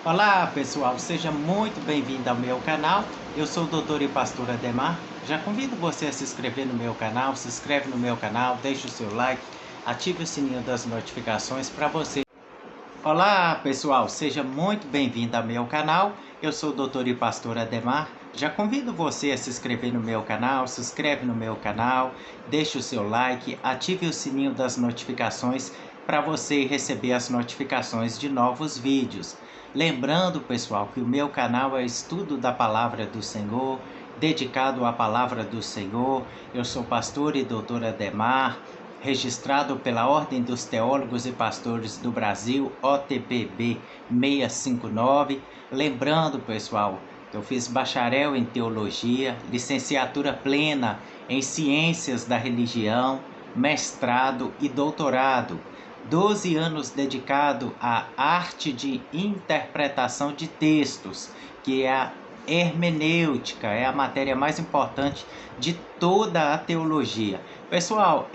Olá pessoal, seja muito bem-vindo ao meu canal. Eu sou o doutor e pastor Ademar. Já convido você a se inscrever no meu canal, se inscreve no meu canal, deixe o seu like, ative o sininho das notificações para você. Olá pessoal, seja muito bem-vindo ao meu canal. Eu sou o doutor e pastor Ademar. Já convido você a se inscrever no meu canal, se inscreve no meu canal, deixe o seu like, ative o sininho das notificações para você receber as notificações de novos vídeos. Lembrando, pessoal, que o meu canal é estudo da palavra do Senhor, dedicado à palavra do Senhor. Eu sou pastor e doutor Ademar, registrado pela Ordem dos Teólogos e Pastores do Brasil, OTPB 659. Lembrando, pessoal, eu fiz bacharel em teologia, licenciatura plena em ciências da religião, mestrado e doutorado. 12 anos dedicado à arte de interpretação de textos, que é a hermenêutica, é a matéria mais importante de toda a teologia. Pessoal,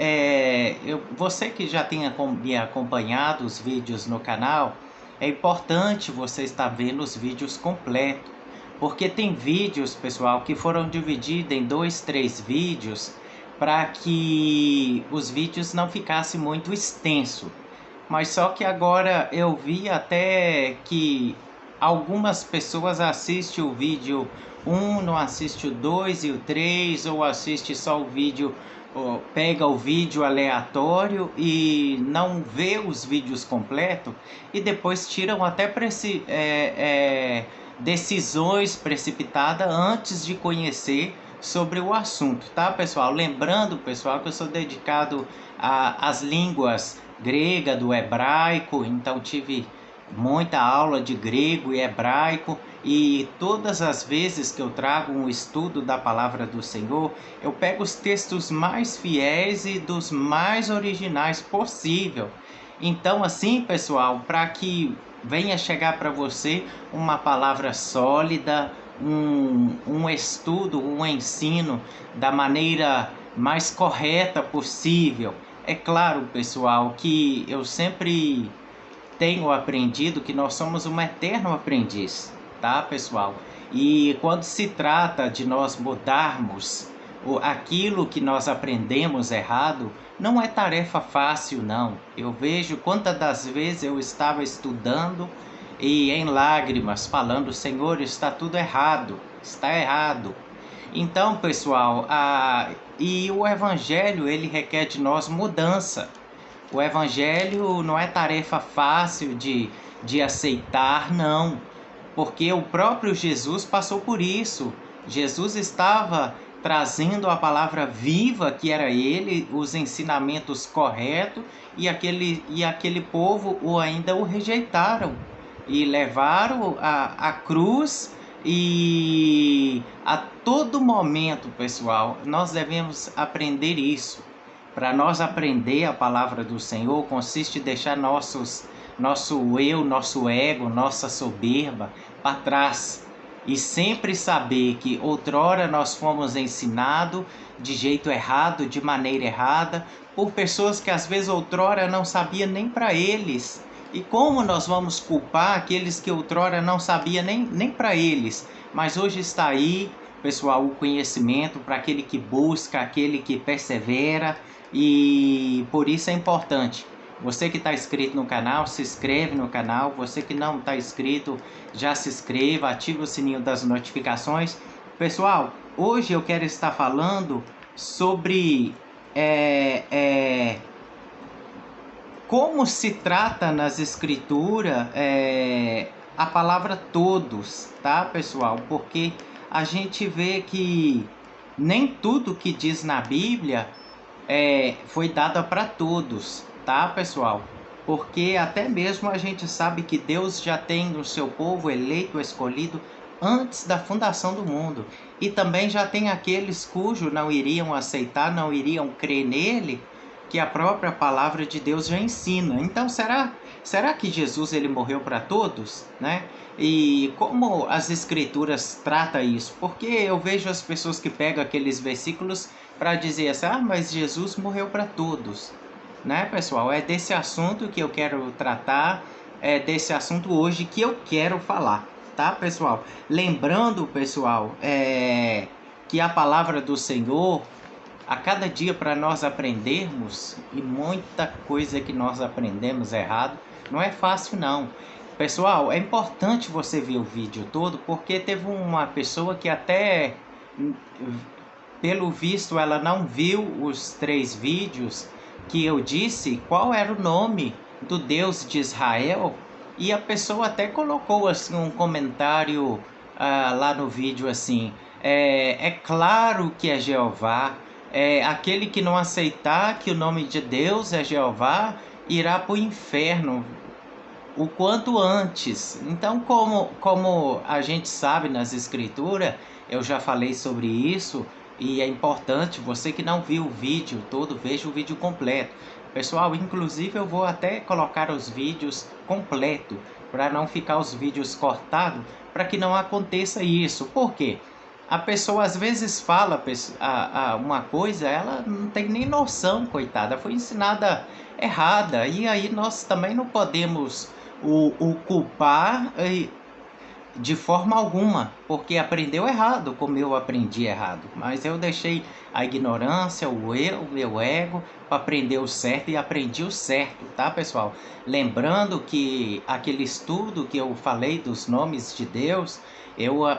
você que já tem me acompanhado os vídeos no canal, é importante você estar vendo os vídeos completos, porque tem vídeos, pessoal, que foram divididos em 2, 3 vídeos, para que os vídeos não ficassem muito extensos. Mas só que agora eu vi até que algumas pessoas assistem o vídeo 1, não assiste o 2 e o 3, ou assiste só o vídeo, ou pega o vídeo aleatório e não vê os vídeos completos, e depois tiram até decisões precipitadas antes de conhecer sobre o assunto, tá pessoal? Lembrando, pessoal, que eu sou dedicado às línguas grega, do hebraico, então tive muita aula de grego e hebraico, e todas as vezes que eu trago um estudo da palavra do Senhor, eu pego os textos mais fiéis e dos mais originais possível. Então assim, pessoal, para que venha chegar para você uma palavra sólida, um estudo, um ensino da maneira mais correta possível. É claro, pessoal, que eu sempre tenho aprendido que nós somos um eterno aprendiz, tá, pessoal? E quando se trata de nós mudarmos aquilo que nós aprendemos errado, não é tarefa fácil, não. Eu vejo quantas das vezes eu estava estudando e em lágrimas, falando: Senhor, está tudo errado, está errado. Então, pessoal, e o Evangelho, ele requer de nós mudança. O Evangelho não é tarefa fácil de aceitar, não. Porque o próprio Jesus passou por isso. Jesus estava trazendo a palavra viva, que era ele, os ensinamentos corretos, e aquele povo ainda o rejeitaram. E levaram a cruz. E a todo momento, pessoal, nós devemos aprender isso. Para nós aprender a palavra do Senhor, consiste em deixar nosso eu, nosso ego, nossa soberba para trás. E sempre saber que outrora nós fomos ensinados de jeito errado, de maneira errada, por pessoas que às vezes outrora não sabia nem para eles. E como nós vamos culpar aqueles que outrora não sabia nem para eles? Mas hoje está aí, pessoal, o conhecimento para aquele que busca, aquele que persevera, e por isso é importante. Você que está inscrito no canal, se inscreve no canal. Você que não está inscrito, já se inscreva, ative o sininho das notificações. Pessoal, hoje eu quero estar falando sobre como se trata nas escrituras a palavra todos, tá, pessoal? Porque a gente vê que nem tudo que diz na Bíblia foi dado para todos, tá, pessoal? Porque até mesmo a gente sabe que Deus já tem o seu povo eleito, escolhido antes da fundação do mundo. E também já tem aqueles cujos não iriam aceitar, não iriam crer nele, que a própria palavra de Deus já ensina. Então, será que Jesus ele morreu para todos, né? E como as escrituras tratam isso? Porque eu vejo as pessoas que pegam aqueles versículos para dizer assim, mas Jesus morreu para todos, né, pessoal? É desse assunto que eu quero tratar, é desse assunto hoje que eu quero falar, tá, pessoal? Lembrando, pessoal, que a palavra do Senhor, a cada dia para nós aprendermos, e muita coisa que nós aprendemos errado, não é fácil não. Pessoal, é importante você ver o vídeo todo, porque teve uma pessoa que até, pelo visto, ela não viu os 3 vídeos que eu disse qual era o nome do Deus de Israel, e a pessoa até colocou assim, um comentário lá no vídeo assim, é claro que é Jeová, aquele que não aceitar que o nome de Deus é Jeová, irá para o inferno o quanto antes. Então, como a gente sabe nas escrituras, eu já falei sobre isso, e é importante, você que não viu o vídeo todo, veja o vídeo completo. Pessoal, inclusive eu vou até colocar os vídeos completo, para não ficar os vídeos cortados, para que não aconteça isso. Por quê? A pessoa às vezes fala uma coisa, ela não tem nem noção, coitada, foi ensinada errada, e aí nós também não podemos o culpar de forma alguma, porque aprendeu errado, como eu aprendi errado. Mas eu deixei a ignorância, o meu ego, para aprender o certo, e aprendi o certo, tá, pessoal? Lembrando que aquele estudo que eu falei dos nomes de Deus,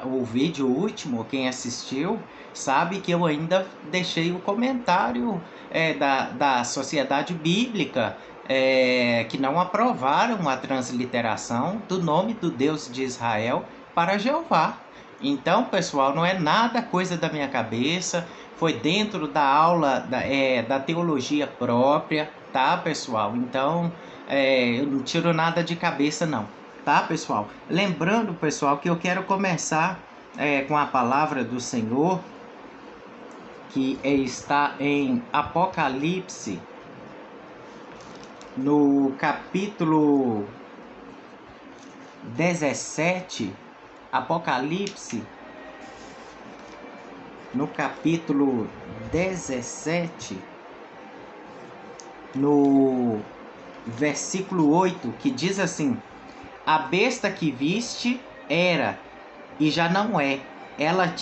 o vídeo último, quem assistiu, sabe que eu ainda deixei o comentário da Sociedade Bíblica, que não aprovaram a transliteração do nome do Deus de Israel para Jeová. Então, pessoal, não é nada coisa da minha cabeça, foi dentro da aula da teologia própria, tá, pessoal? Então, eu não tiro nada de cabeça, não, tá, pessoal? Lembrando, pessoal, que eu quero começar com a palavra do Senhor, que está em Apocalipse, no capítulo 17, Apocalipse, no capítulo 17, no versículo 8, que diz assim: a besta que viste era e já não é, ela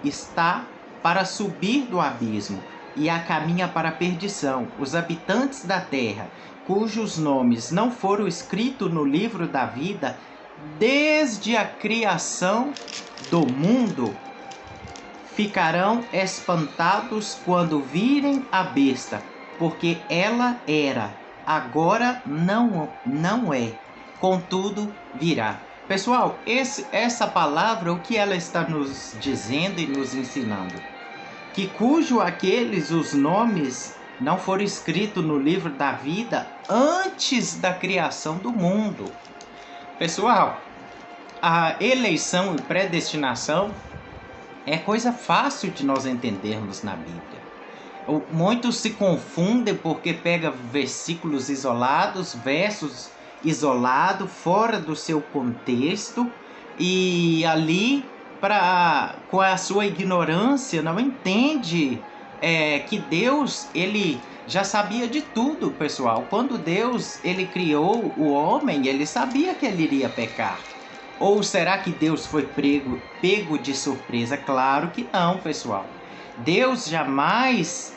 está para subir do abismo, e a caminha para a perdição. Os habitantes da terra, cujos nomes não foram escritos no livro da vida, desde a criação do mundo, ficarão espantados quando virem a besta, porque ela era, agora não é, contudo virá. Pessoal, essa palavra, o que ela está nos dizendo e nos ensinando? Que cujo aqueles os nomes não foram escritos no livro da vida antes da criação do mundo. Pessoal, a eleição e predestinação é coisa fácil de nós entendermos na Bíblia. Muitos se confundem porque pegam versículos isolados, versos isolados, fora do seu contexto, e ali, com a sua ignorância, não entende que Deus, ele já sabia de tudo, pessoal. Quando Deus ele criou o homem, ele sabia que ele iria pecar. Ou será que Deus foi pego de surpresa? Claro que não, pessoal. Deus jamais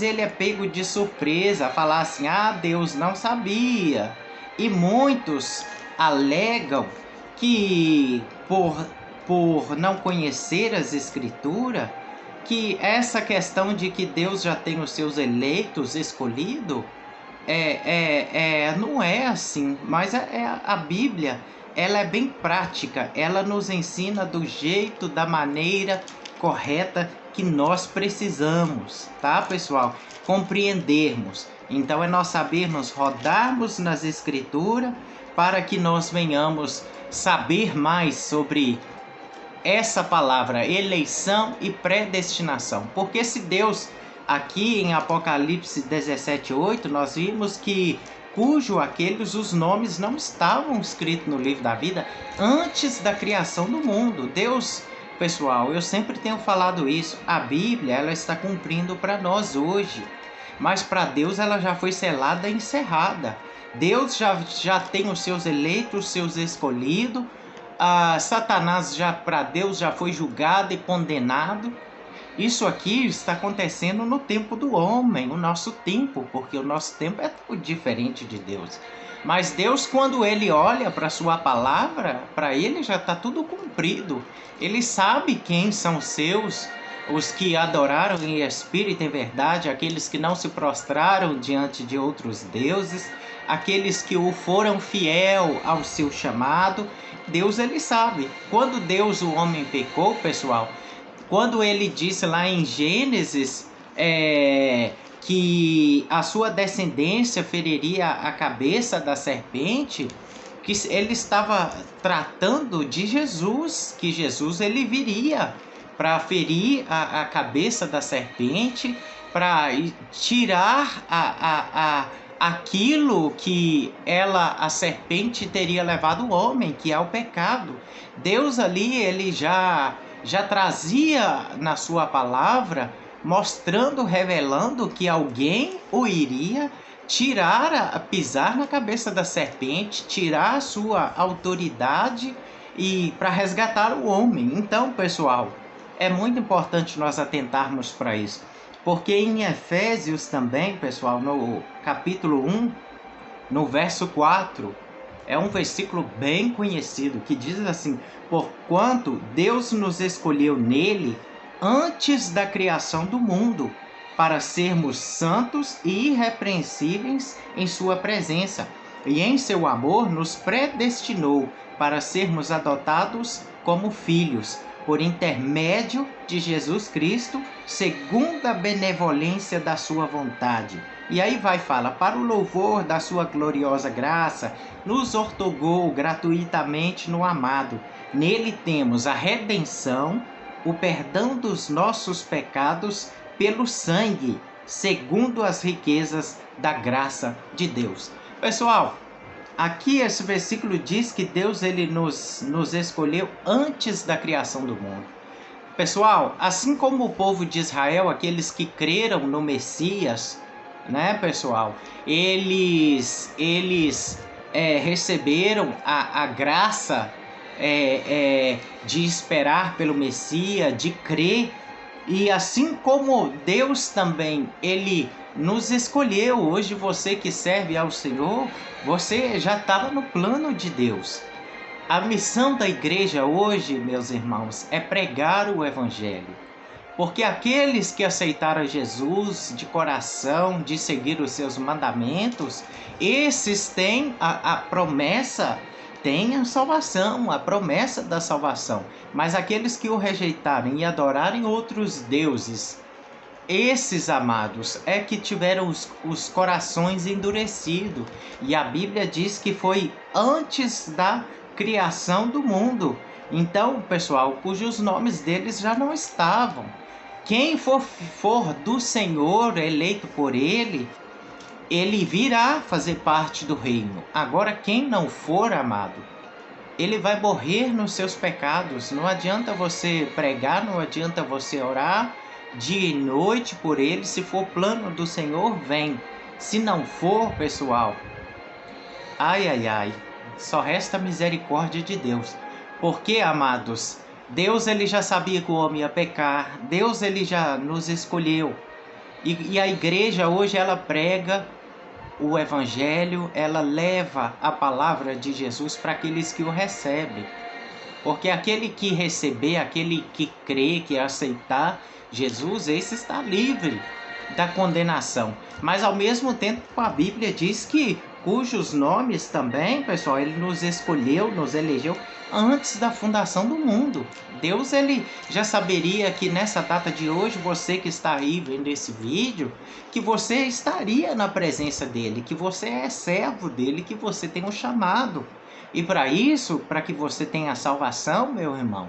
ele é pego de surpresa, falar assim, Deus não sabia. E muitos alegam que por não conhecer as escrituras, que essa questão de que Deus já tem os seus eleitos escolhidos, não é assim. Mas a Bíblia, ela é bem prática, ela nos ensina do jeito, da maneira correta que nós precisamos, tá, pessoal? Compreendermos. Então é nós sabermos rodarmos nas escrituras para que nós venhamos saber mais sobre essa palavra, eleição e predestinação. Porque se Deus Aqui em Apocalipse 17:8, nós vimos que aqueles os nomes não estavam escritos no livro da vida antes da criação do mundo. Deus, pessoal, eu sempre tenho falado isso, a Bíblia ela está cumprindo para nós hoje, mas para Deus ela já foi selada e encerrada. Deus já tem os seus eleitos, os seus escolhidos. Satanás para Deus já foi julgado e condenado. Isso aqui está acontecendo no tempo do homem, o nosso tempo, porque o nosso tempo é tudo diferente de Deus. Mas Deus, quando Ele olha para a sua palavra, para Ele já está tudo cumprido. Ele sabe quem são seus, os que adoraram em espírito e em verdade, aqueles que não se prostraram diante de outros deuses, aqueles que o foram fiel ao seu chamado. Deus, Ele sabe. Quando Deus, o homem, pecou, pessoal, quando ele disse lá em Gênesis que a sua descendência feriria a cabeça da serpente, que ele estava tratando de Jesus, que Jesus ele viria para ferir a cabeça da serpente, para tirar aquilo que a serpente teria levado o homem, que é o pecado. Deus ali, ele já trazia na sua palavra, mostrando, revelando que alguém o iria pisar na cabeça da serpente, tirar a sua autoridade e para resgatar o homem. Então, pessoal, é muito importante nós atentarmos para isso, porque em Efésios também, pessoal, no capítulo 1, no verso 4, é um versículo bem conhecido, que diz assim: porquanto Deus nos escolheu nele antes da criação do mundo, para sermos santos e irrepreensíveis em sua presença, e em seu amor nos predestinou para sermos adotados como filhos, por intermédio de Jesus Cristo, segundo a benevolência da sua vontade. E aí fala, para o louvor da sua gloriosa graça, nos ortogou gratuitamente no amado. Nele temos a redenção, o perdão dos nossos pecados pelo sangue, segundo as riquezas da graça de Deus. Pessoal, aqui esse versículo diz que Deus ele nos escolheu antes da criação do mundo. Pessoal, assim como o povo de Israel, aqueles que creram no Messias, né, pessoal, eles receberam a graça de esperar pelo Messias, de crer, e assim como Deus também, ele nos escolheu. Hoje você que serve ao Senhor, você já estava no plano de Deus. A missão da igreja hoje, meus irmãos, é pregar o Evangelho. Porque aqueles que aceitaram Jesus de coração, de seguir os seus mandamentos, esses têm a promessa, têm a salvação, a promessa da salvação. Mas aqueles que o rejeitarem e adorarem outros deuses, esses, amados, é que tiveram os corações endurecidos. E a Bíblia diz que foi antes da criação do mundo. Então, pessoal, cujos nomes deles já não estavam. Quem for do Senhor, eleito por Ele, ele virá fazer parte do reino. Agora, quem não for, amado, ele vai morrer nos seus pecados. Não adianta você pregar, não adianta você orar dia e noite por ele. Se for plano do Senhor, vem. Se não for, pessoal, ai, só resta a misericórdia de Deus. Porque, amados, Deus ele já sabia que o homem ia pecar. Deus ele já nos escolheu. E a igreja hoje ela prega o Evangelho, ela leva a palavra de Jesus para aqueles que o recebem. Porque aquele que receber, aquele que crê, que aceitar Jesus, esse está livre da condenação. Mas ao mesmo tempo a Bíblia diz que cujos nomes também, pessoal, ele nos escolheu, nos elegeu antes da fundação do mundo. Deus ele já saberia que nessa data de hoje, você que está aí vendo esse vídeo, que você estaria na presença dele, que você é servo dele, que você tem um chamado. E para isso, para que você tenha salvação, meu irmão,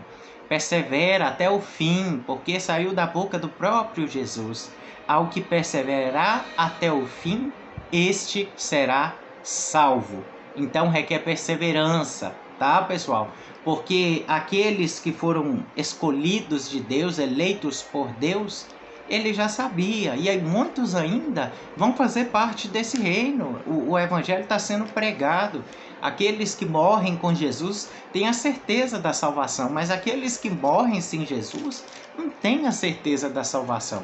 persevera até o fim, porque saiu da boca do próprio Jesus. Ao que perseverar até o fim, este será salvo. Então requer perseverança, tá, pessoal? Porque aqueles que foram escolhidos de Deus, eleitos por Deus, ele já sabia, e aí muitos ainda vão fazer parte desse reino. O evangelho está sendo pregado. Aqueles que morrem com Jesus têm a certeza da salvação, mas aqueles que morrem sem Jesus não têm a certeza da salvação.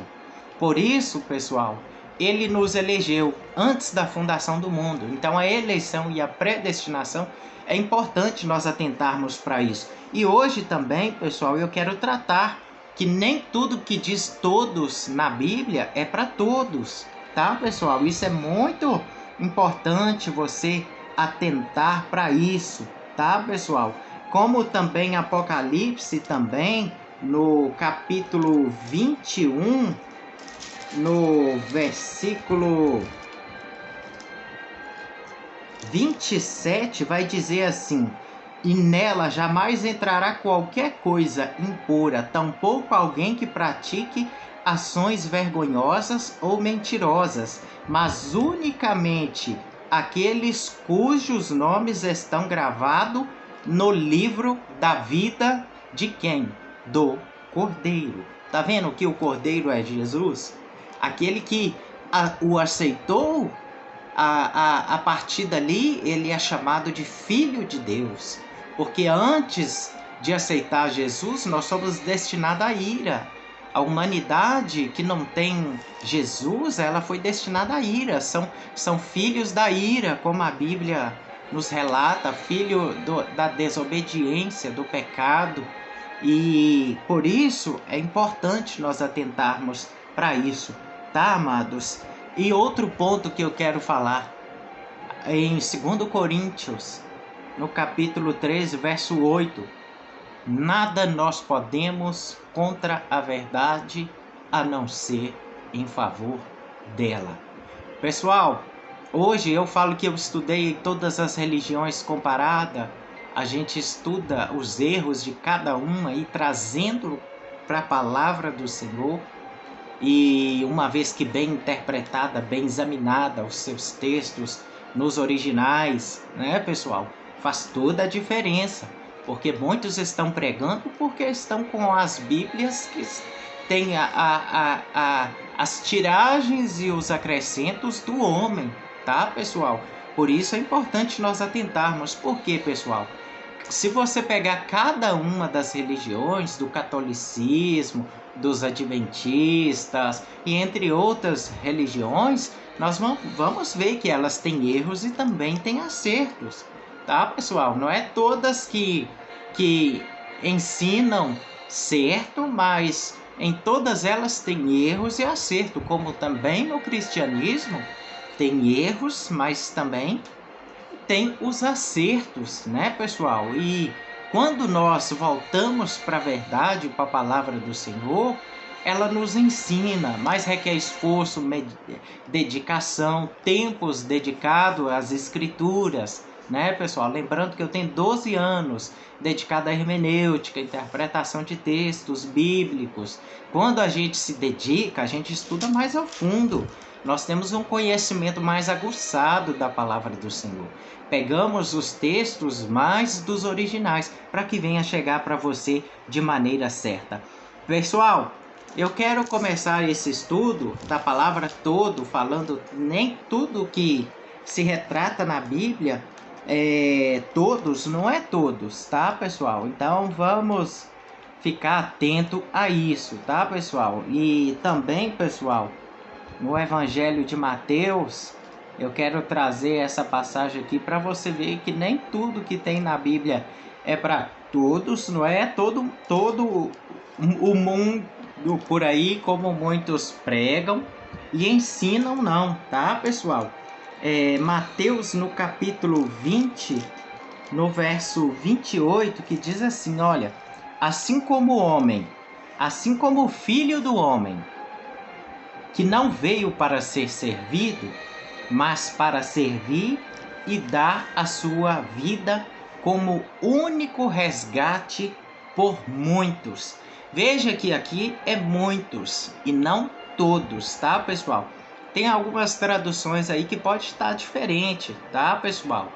Por isso, pessoal, ele nos elegeu antes da fundação do mundo. Então a eleição e a predestinação é importante nós atentarmos para isso. E hoje também, pessoal, eu quero tratar que nem tudo que diz todos na Bíblia é para todos, tá, pessoal? Isso é muito importante você atentar para isso, tá, pessoal? Como também Apocalipse também, no capítulo 21, no versículo 27, vai dizer assim: e nela jamais entrará qualquer coisa impura, tampouco alguém que pratique ações vergonhosas ou mentirosas, mas unicamente aqueles cujos nomes estão gravados no livro da vida de quem? Do Cordeiro. Tá vendo que o Cordeiro é Jesus? Aquele que o aceitou, a partir dali ele é chamado de Filho de Deus. Porque antes de aceitar Jesus, nós somos destinados à ira. A humanidade que não tem Jesus, ela foi destinada à ira. São filhos da ira, como a Bíblia nos relata, filho da desobediência, do pecado. E por isso é importante nós atentarmos para isso, tá, amados? E outro ponto que eu quero falar, em 2 Coríntios, no capítulo 13, verso 8, nada nós podemos contra a verdade a não ser em favor dela. Pessoal, hoje eu falo que eu estudei todas as religiões comparadas. A gente estuda os erros de cada uma e trazendo para a palavra do Senhor. E uma vez que bem interpretada, bem examinada, os seus textos nos originais, né, pessoal? Faz toda a diferença. Porque muitos estão pregando porque estão com as Bíblias que têm as tiragens e os acrescentos do homem, tá, pessoal? Por isso é importante nós atentarmos. Por quê, pessoal? Se você pegar cada uma das religiões, do catolicismo, dos adventistas e entre outras religiões, nós vamos ver que elas têm erros e também têm acertos, tá, pessoal? Não é todas que ensinam certo, mas em todas elas tem erros e acerto, como também no cristianismo tem erros, mas também tem os acertos, né, pessoal? E quando nós voltamos para a verdade, para a palavra do Senhor, ela nos ensina, mas requer esforço, dedicação, tempos dedicados às escrituras, né, pessoal? Lembrando que eu tenho 12 anos dedicado à hermenêutica, interpretação de textos bíblicos. Quando a gente se dedica, a gente estuda mais ao fundo. Nós temos um conhecimento mais aguçado da palavra do Senhor. Pegamos os textos mais dos originais para que venha chegar para você de maneira certa. Pessoal, eu quero começar esse estudo da palavra todo, falando nem tudo que se retrata na Bíblia, todos, não é todos, tá, pessoal? Então vamos ficar atento a isso, tá, pessoal? E também, pessoal, no Evangelho de Mateus, eu quero trazer essa passagem aqui para você ver que nem tudo que tem na Bíblia é para todos, não é todo o mundo por aí, como muitos pregam e ensinam, não, tá, pessoal? Mateus, no capítulo 20, no verso 28, que diz assim, olha, assim como o homem, assim como o Filho do Homem, que não veio para ser servido, mas para servir e dar a sua vida como único resgate por muitos. Veja que aqui é muitos e não todos, tá, pessoal? Tem algumas traduções aí que pode estar diferente, tá, pessoal?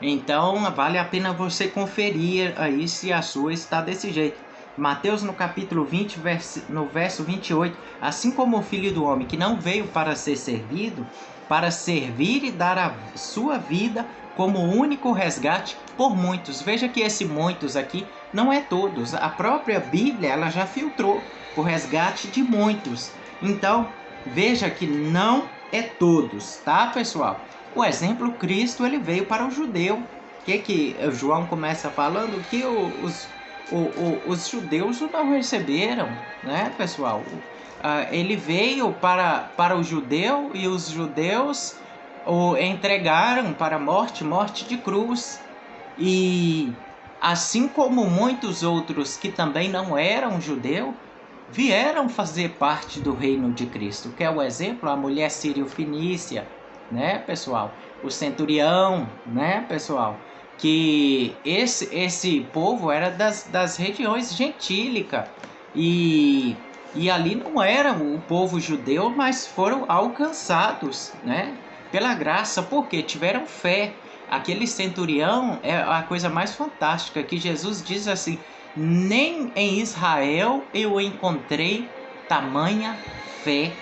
Então, vale a pena você conferir aí se a sua está desse jeito. Mateus, no capítulo 20, no verso 28, assim como o Filho do Homem, que não veio para ser servido, para servir e dar a sua vida como único resgate por muitos. Veja que esse muitos aqui não é todos. A própria Bíblia, ela já filtrou o resgate de muitos. Então, veja que não é todos, tá, pessoal? O exemplo, Cristo, ele veio para o judeu. Que João começa falando que os judeus não receberam, né, pessoal? Ele veio para o judeu e os judeus o entregaram para a morte de cruz. E assim como muitos outros que também não eram judeu, vieram fazer parte do reino de Cristo, que é o exemplo, a mulher sírio-fenícia, né, pessoal? O centurião, né, pessoal? Que esse povo era das regiões gentílicas e ali não era o povo judeu, mas foram alcançados, né, pela graça, porque tiveram fé. Aquele centurião é a coisa mais fantástica, que Jesus diz assim: nem em Israel eu encontrei tamanha fé.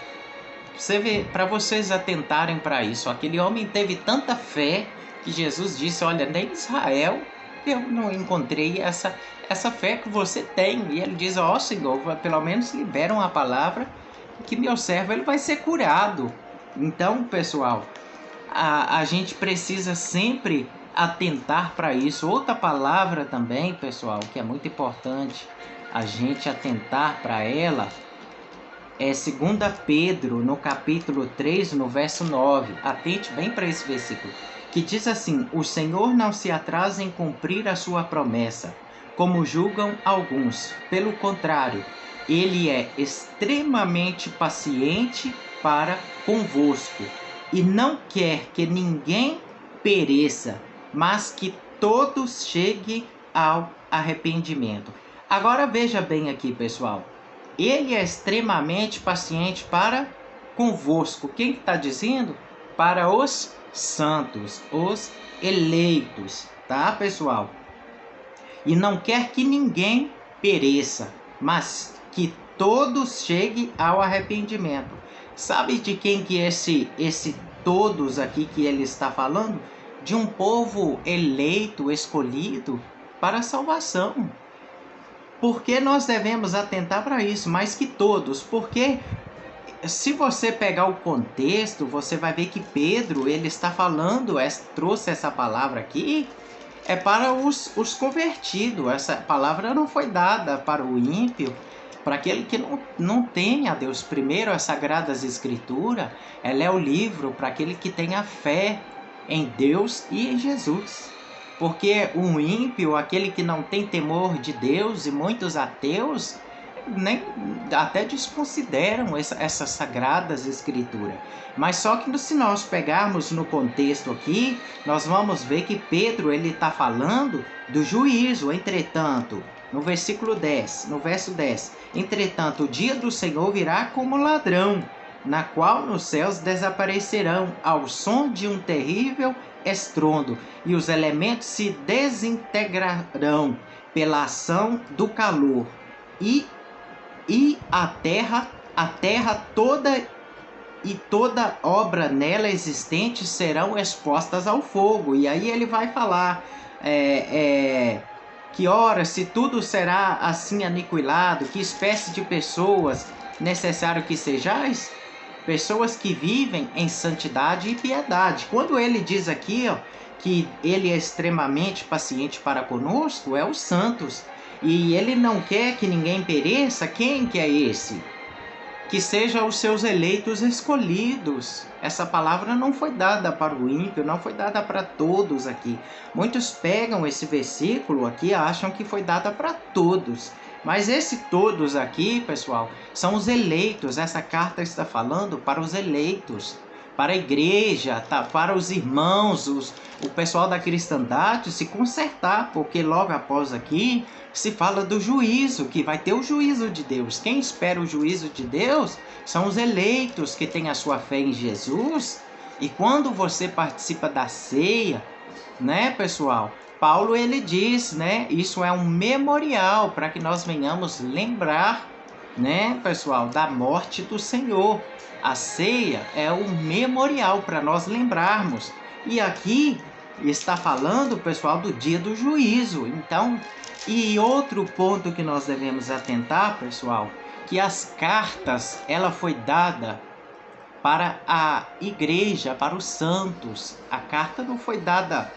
Você vê, para vocês atentarem para isso, aquele homem teve tanta fé que Jesus disse: olha, nem em Israel eu não encontrei essa fé que você tem. E ele diz: ó, Senhor, pelo menos liberam a palavra que meu servo ele vai ser curado. Então, pessoal, a gente precisa sempre atentar para isso. Outra palavra também, pessoal, que é muito importante a gente atentar para ela, é 2 Pedro, no capítulo 3, no verso 9. Atente bem para esse versículo, que diz assim: o Senhor não se atrasa em cumprir a sua promessa, como julgam alguns. Pelo contrário, ele é extremamente paciente para convosco, e não quer que ninguém pereça, mas que todos cheguem ao arrependimento. Agora veja bem aqui, pessoal. Ele é extremamente paciente para convosco. Quem está dizendo? Para os santos, os eleitos, tá, pessoal? E não quer que ninguém pereça, mas que todos cheguem ao arrependimento. Sabe de quem que é esse todos aqui que ele está falando? De um povo eleito, escolhido para a salvação. Por que nós devemos atentar para isso? Mais que todos, porque se você pegar o contexto, você vai ver que Pedro, ele está falando, trouxe essa palavra aqui, é para os convertidos. Essa palavra não foi dada para o ímpio, para aquele que não tem a Deus. Primeiro, as Sagradas Escrituras, ela é o livro para aquele que tem a fé em Deus e em Jesus. Porque um ímpio, aquele que não tem temor de Deus, e muitos ateus, nem até desconsideram essas sagradas escrituras. Mas só que se nós pegarmos no contexto aqui, nós vamos ver que Pedro ele está falando do juízo. Entretanto, no versículo 10, no verso 10, entretanto, o dia do Senhor virá como ladrão, na qual nos céus desaparecerão ao som de um terrível estrondo, e os elementos se desintegrarão pela ação do calor, e a terra toda e toda obra nela existente serão expostas ao fogo. E aí ele vai falar que ora, se tudo será assim aniquilado, que espécie de pessoas necessário que sejais? Pessoas que vivem em santidade e piedade. Quando ele diz aqui, que ele é extremamente paciente para conosco, é os santos. E ele não quer que ninguém pereça. Quem que é esse? Que sejam os seus eleitos escolhidos. Essa palavra não foi dada para o ímpio, não foi dada para todos aqui. Muitos pegam esse versículo aqui e acham que foi dada para todos. Mas esse todos aqui, pessoal, são os eleitos. Essa carta está falando para os eleitos. para a igreja, tá? Para os irmãos, o pessoal da cristandade se consertar, porque logo após aqui se fala do juízo, que vai ter o juízo de Deus. Quem espera o juízo de Deus são os eleitos que têm a sua fé em Jesus. E quando você participa da ceia, né, pessoal? Paulo ele diz, né? Isso é um memorial para que nós venhamos lembrar, né, pessoal, da morte do Senhor. A ceia é um memorial para nós lembrarmos. E aqui está falando, pessoal, do dia do juízo. Então, e outro ponto que nós devemos atentar, pessoal, que as cartas, ela foi dada para a igreja, para os santos. A carta não foi dada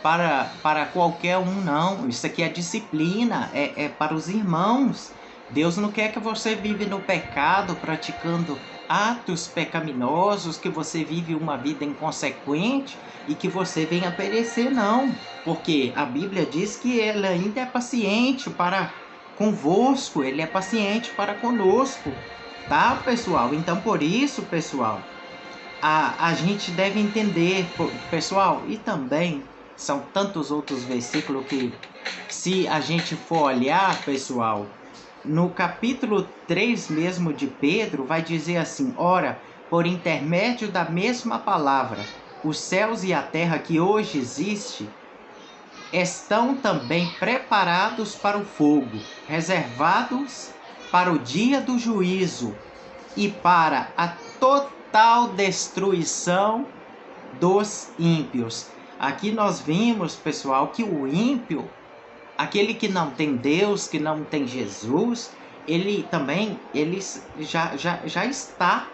para qualquer um, não. Isso aqui é disciplina, é para os irmãos. Deus não quer que você vive no pecado, praticando atos pecaminosos, que você vive uma vida inconsequente e que você venha perecer, não. Porque a Bíblia diz que Ele ainda é paciente para convosco, Ele é paciente para conosco, tá, pessoal? Então, por isso, pessoal, a gente deve entender, pessoal, e também são tantos outros versículos que, se a gente for olhar, pessoal, no capítulo 3 mesmo de Pedro, vai dizer assim: ora, por intermédio da mesma palavra, os céus e a terra que hoje existe estão também preparados para o fogo, reservados para o dia do juízo e para a total destruição dos ímpios. Aqui nós vimos, pessoal, que o ímpio, aquele que não tem Deus, que não tem Jesus, ele já está,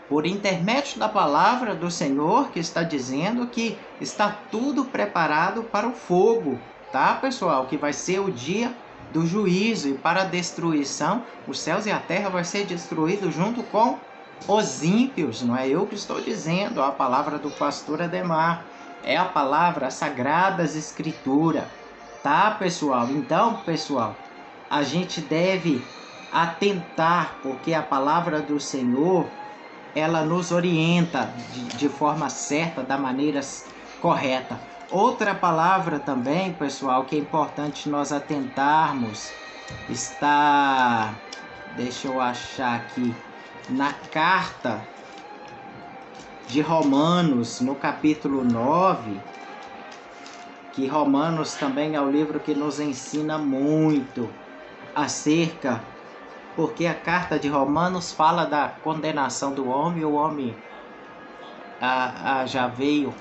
por intermédio da palavra do Senhor, que está dizendo que está tudo preparado para o fogo, tá, pessoal? Que vai ser o dia do juízo, e para a destruição, os céus e a terra vai ser destruído junto com os ímpios. Não é eu que estou dizendo, a palavra do pastor Ademar, é a palavra, as sagradas escrituras, tá, pessoal? Então, pessoal, a gente deve atentar, porque a palavra do Senhor, ela nos orienta de forma certa, da maneira correta. Outra palavra também, pessoal, que é importante nós atentarmos, está, deixa eu achar aqui, na carta de Romanos, no capítulo 9, que Romanos também é o livro que nos ensina muito acerca, porque a carta de Romanos fala da condenação do homem. O homem já veio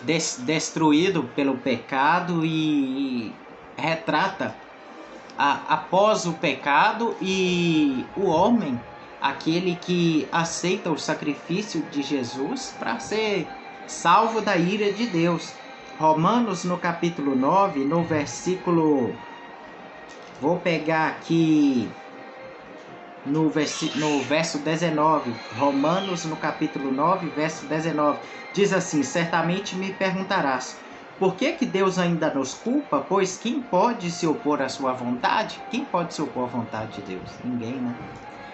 destruído pelo pecado, e retrata após o pecado, e o homem, aquele que aceita o sacrifício de Jesus para ser salvo da ira de Deus. Romanos, no capítulo 9, no versículo... Vou pegar aqui no verso 19. Romanos, no capítulo 9, verso 19. Diz assim: certamente me perguntarás, por que Deus ainda nos culpa? Pois quem pode se opor à sua vontade? Quem pode se opor à vontade de Deus? Ninguém, né?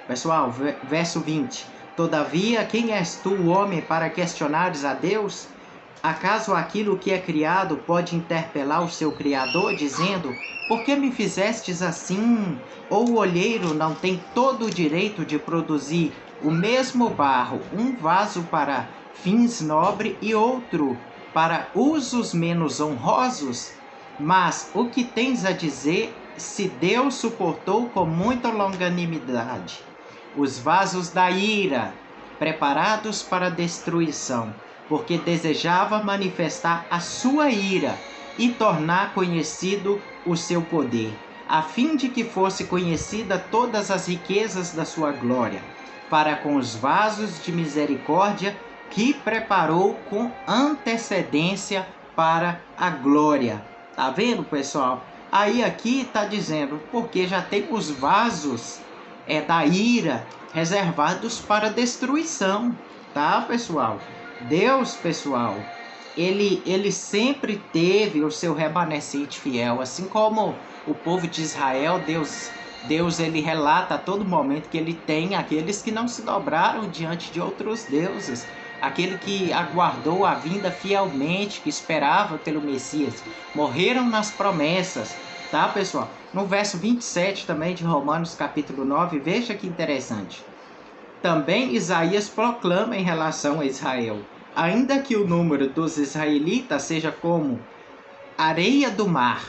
Pessoal, verso 20. Todavia, quem és tu, homem, para questionares a Deus? Acaso aquilo que é criado pode interpelar o seu Criador, dizendo: por que me fizestes assim? Ou o olheiro não tem todo o direito de produzir o mesmo barro, um vaso para fins nobres e outro para usos menos honrosos? Mas o que tens a dizer, se Deus suportou com muita longanimidade os vasos da ira, preparados para destruição, porque desejava manifestar a sua ira e tornar conhecido o seu poder, a fim de que fosse conhecida todas as riquezas da sua glória, para com os vasos de misericórdia que preparou com antecedência para a glória. Tá vendo, pessoal? Aí aqui está dizendo, porque já tem os vasos da ira reservados para destruição, tá, pessoal? Deus, pessoal, ele sempre teve o seu remanescente fiel, assim como o povo de Israel. Deus Deus ele relata a todo momento que ele tem aqueles que não se dobraram diante de outros deuses, aquele que aguardou a vinda fielmente, que esperava pelo Messias, morreram nas promessas, tá, pessoal? No verso 27 também de Romanos capítulo 9, veja que interessante. Também Isaías proclama em relação a Israel: ainda que o número dos israelitas seja como areia do mar,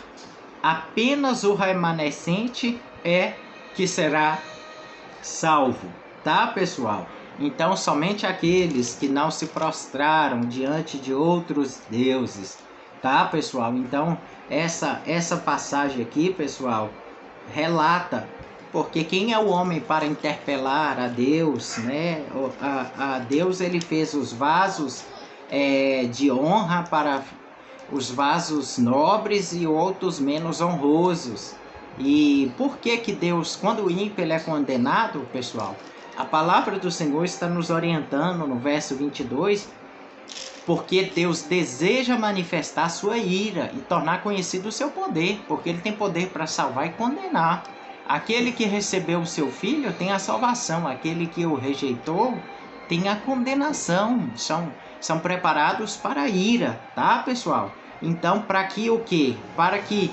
apenas o remanescente é que será salvo, tá, pessoal? Então, somente aqueles que não se prostraram diante de outros deuses, tá, pessoal? Então, essa passagem aqui, pessoal, relata, porque quem é o homem para interpelar a Deus, né? A Deus ele fez os vasos de honra para os vasos nobres e outros menos honrosos. E por que que Deus, quando o ímpio ele é condenado, pessoal, a palavra do Senhor está nos orientando no verso 22, porque Deus deseja manifestar sua ira e tornar conhecido o seu poder, porque ele tem poder para salvar e condenar. Aquele que recebeu o seu filho tem a salvação, aquele que o rejeitou tem a condenação, são preparados para a ira, tá, pessoal? Então, para que o quê? Para que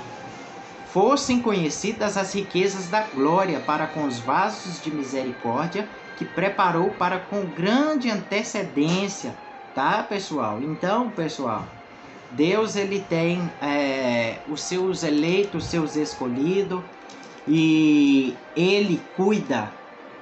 fossem conhecidas as riquezas da glória para com os vasos de misericórdia que preparou para com grande antecedência, tá, pessoal? Então, pessoal, Deus ele tem os seus eleitos, os seus escolhidos, e ele cuida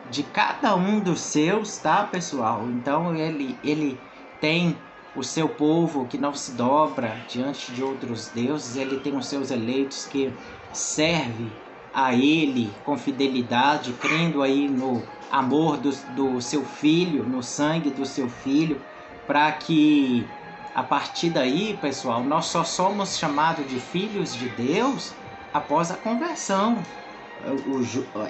de cada um dos seus, tá, pessoal? Então ele tem o seu povo que não se dobra diante de outros deuses, ele tem os seus eleitos que serve a ele com fidelidade, crendo aí no amor do seu filho, no sangue do seu filho, para que a partir daí, pessoal, nós só somos chamados de filhos de Deus após a conversão. O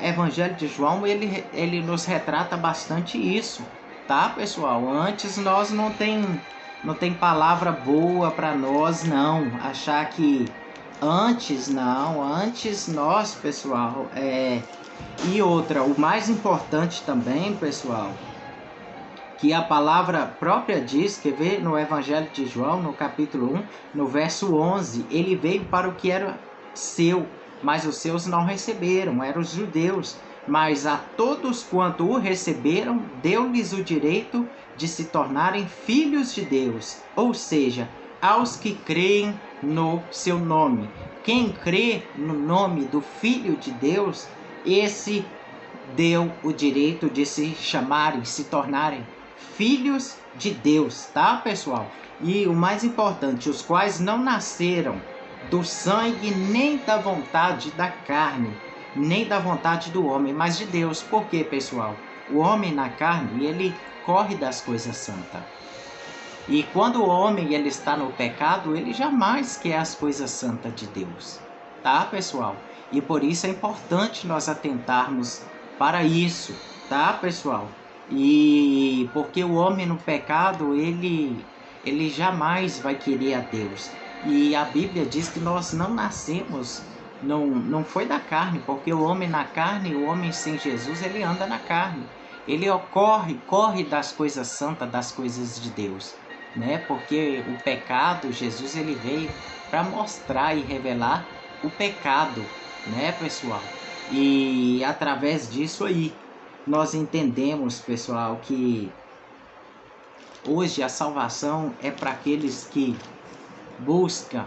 Evangelho de João ele nos retrata bastante isso, tá, pessoal? Antes nós não tem palavra boa para nós, não. Achar que antes nós, pessoal, E outra, o mais importante também, pessoal, que a palavra própria diz, quer ver, no Evangelho de João, no capítulo 1, no verso 11, ele veio para o que era seu, mas os seus não receberam, eram os judeus. Mas a todos quanto o receberam, deu-lhes o direito de se tornarem filhos de Deus, ou seja, aos que creem no seu nome. Quem crê no nome do Filho de Deus, esse deu o direito de se chamarem, se tornarem filhos de Deus, tá, pessoal? E o mais importante, os quais não nasceram do sangue, nem da vontade da carne, nem da vontade do homem, mas de Deus. Por quê, pessoal? O homem na carne, ele corre das coisas santas. E quando o homem ele está no pecado, ele jamais quer as coisas santas de Deus, tá, pessoal? E por isso é importante nós atentarmos para isso, tá, pessoal? E porque o homem no pecado, ele jamais vai querer a Deus. E a Bíblia diz que nós não nascemos, não foi da carne, porque o homem na carne, o homem sem Jesus, ele anda na carne. Ele corre das coisas santas, das coisas de Deus, né? Porque o pecado, Jesus ele veio para mostrar e revelar o pecado, né, pessoal? E através disso aí, nós entendemos, pessoal, que hoje a salvação é para aqueles que buscam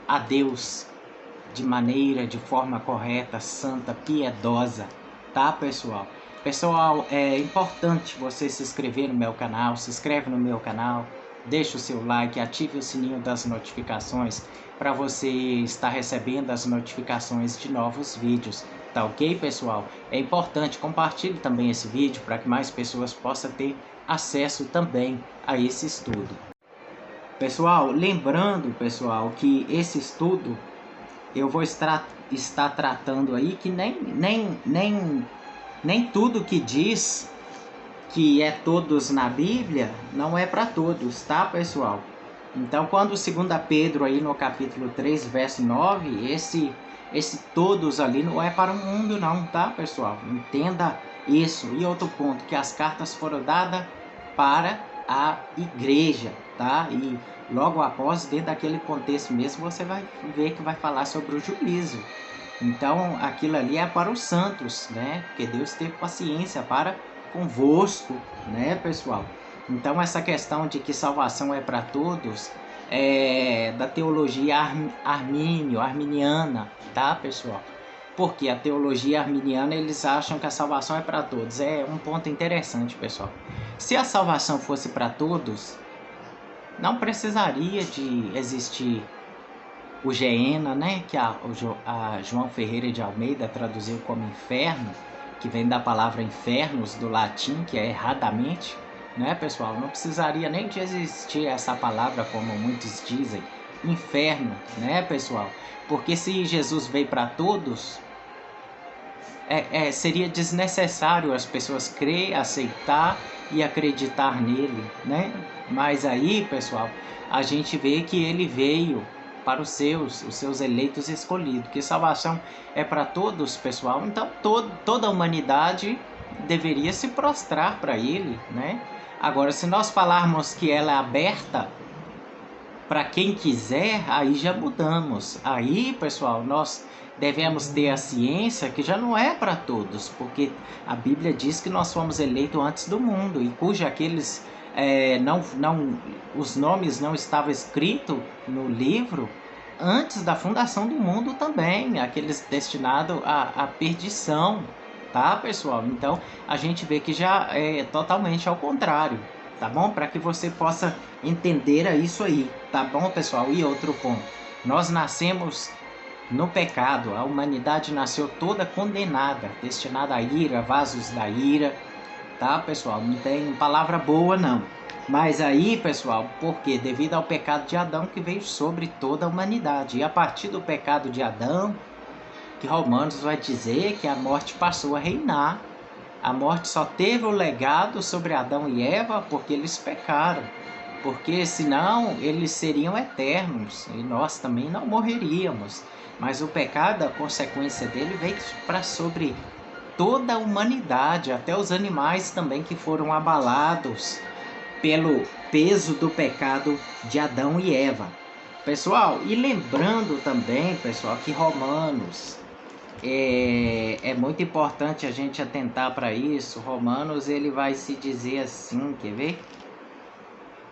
a Deus de forma correta, santa, piedosa, tá, pessoal? Pessoal, é importante você se inscrever no meu canal, se inscreve no meu canal, deixa o seu like, ative o sininho das notificações para você estar recebendo as notificações de novos vídeos, tá ok, pessoal? É importante, compartilhe também esse vídeo para que mais pessoas possam ter acesso também a esse estudo. Pessoal, lembrando, pessoal, que esse estudo eu vou estar tratando aí que nem tudo que diz que é todos na Bíblia não é para todos, tá, pessoal? Então, quando 2 Pedro aí no capítulo 3, verso 9, esse todos ali não é para o mundo não, tá, pessoal? Entenda isso. E outro ponto, que as cartas foram dadas para a igreja, tá? E logo após, dentro daquele contexto mesmo, você vai ver que vai falar sobre o juízo. Então, aquilo ali é para os santos, né? Porque Deus teve paciência para convosco, né, pessoal? Então, essa questão de que salvação é para todos é da teologia arminiana, tá, pessoal? Porque a teologia arminiana, eles acham que a salvação é para todos. É um ponto interessante, pessoal. Se a salvação fosse para todos, não precisaria de existir o Geena, né, que a João Ferreira de Almeida traduziu como inferno, que vem da palavra infernos do latim, que é erradamente, né, pessoal? Não precisaria nem de existir essa palavra, como muitos dizem, inferno, né, pessoal? Porque se Jesus veio para todos, seria desnecessário as pessoas crer, aceitar e acreditar nele, né? Mas aí, pessoal, a gente vê que ele veio para os seus eleitos escolhidos, que salvação é para todos, pessoal. Então toda a humanidade deveria se prostrar para ele, né? Agora, se nós falarmos que ela é aberta para quem quiser, aí já mudamos. Aí, pessoal, nós devemos ter a ciência que já não é para todos, porque a Bíblia diz que nós fomos eleitos antes do mundo, e cujo aqueles os nomes não estavam escritos no livro antes da fundação do mundo também, aqueles destinados à perdição, tá, pessoal? Então a gente vê que já é totalmente ao contrário, tá bom? Para que você possa entender isso aí, tá bom, pessoal? E outro ponto, nós nascemos no pecado, a humanidade nasceu toda condenada, destinada à ira, vasos da ira, tá, pessoal? Não tem palavra boa não. Mas aí, pessoal, porque devido ao pecado de Adão que veio sobre toda a humanidade, e a partir do pecado de Adão, que Romanos vai dizer que a morte passou a reinar. A morte só teve o legado sobre Adão e Eva porque eles pecaram, porque senão eles seriam eternos e nós também não morreríamos. Mas o pecado, a consequência dele veio para sobre toda a humanidade, até os animais também que foram abalados pelo peso do pecado de Adão e Eva. Pessoal, e lembrando também, pessoal, que Romanos é muito importante a gente atentar para isso. Romanos, ele vai se dizer assim, quer ver?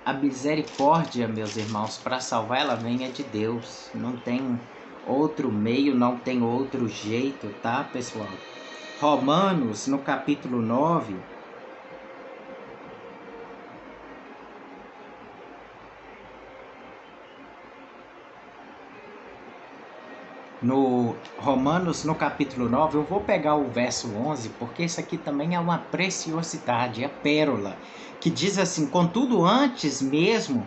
A misericórdia, meus irmãos, para salvar, ela vem de Deus. Não tem outro meio, não tem outro jeito, tá, pessoal? Romanos, no capítulo 9, no Romanos, no capítulo 9, eu vou pegar o verso 11, porque isso aqui também é uma preciosidade, é pérola, que diz assim: contudo, antes mesmo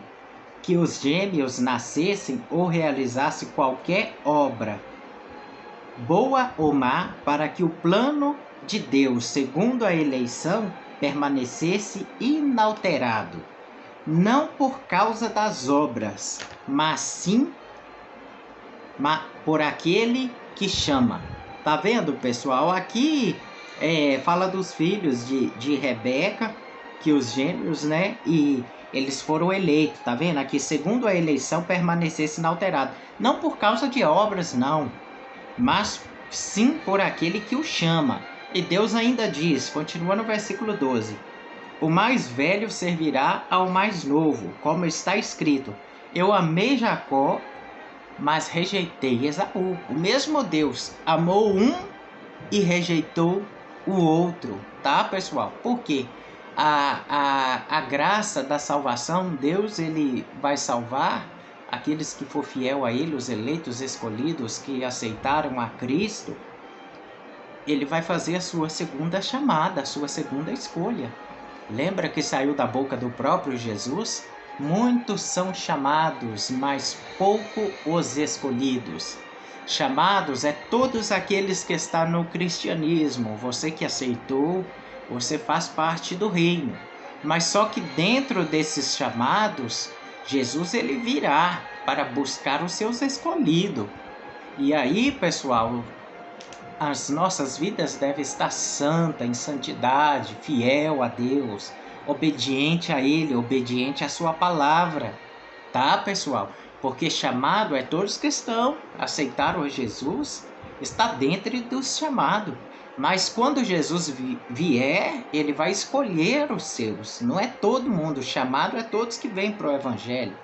que os gêmeos nascessem ou realizassem qualquer obra, boa ou má, para que o plano de Deus, segundo a eleição, permanecesse inalterado, não por causa das obras, mas sim por aquele que chama. Tá vendo, pessoal? Aqui fala dos filhos de Rebeca, que os gêmeos, né? E eles foram eleitos, tá vendo? Aqui, segundo a eleição, permanecesse inalterado. Não por causa de obras, não, mas sim por aquele que o chama. E Deus ainda diz, continua no versículo 12: o mais velho servirá ao mais novo, como está escrito: eu amei Jacó, mas rejeitei Esaú. O mesmo Deus amou um e rejeitou o outro, tá, pessoal? Por quê? A graça da salvação, Deus, ele vai salvar aqueles que for fiel a ele, os eleitos escolhidos que aceitaram a Cristo. Ele vai fazer a sua segunda chamada, a sua segunda escolha. Lembra que saiu da boca do próprio Jesus? Muitos são chamados, mas pouco os escolhidos. Chamados é todos aqueles que estão no cristianismo. Você que aceitou, você faz parte do reino. Mas só que dentro desses chamados, Jesus ele virá para buscar os seus escolhidos. E aí, pessoal, as nossas vidas devem estar santa, em santidade, fiel a Deus, obediente a Ele, obediente à sua palavra, tá, pessoal? Porque chamado é todos que estão, aceitaram Jesus, está dentro dos chamados. Mas quando Jesus vier, ele vai escolher os seus. Não é todo mundo chamado, é todos que vêm para o Evangelho.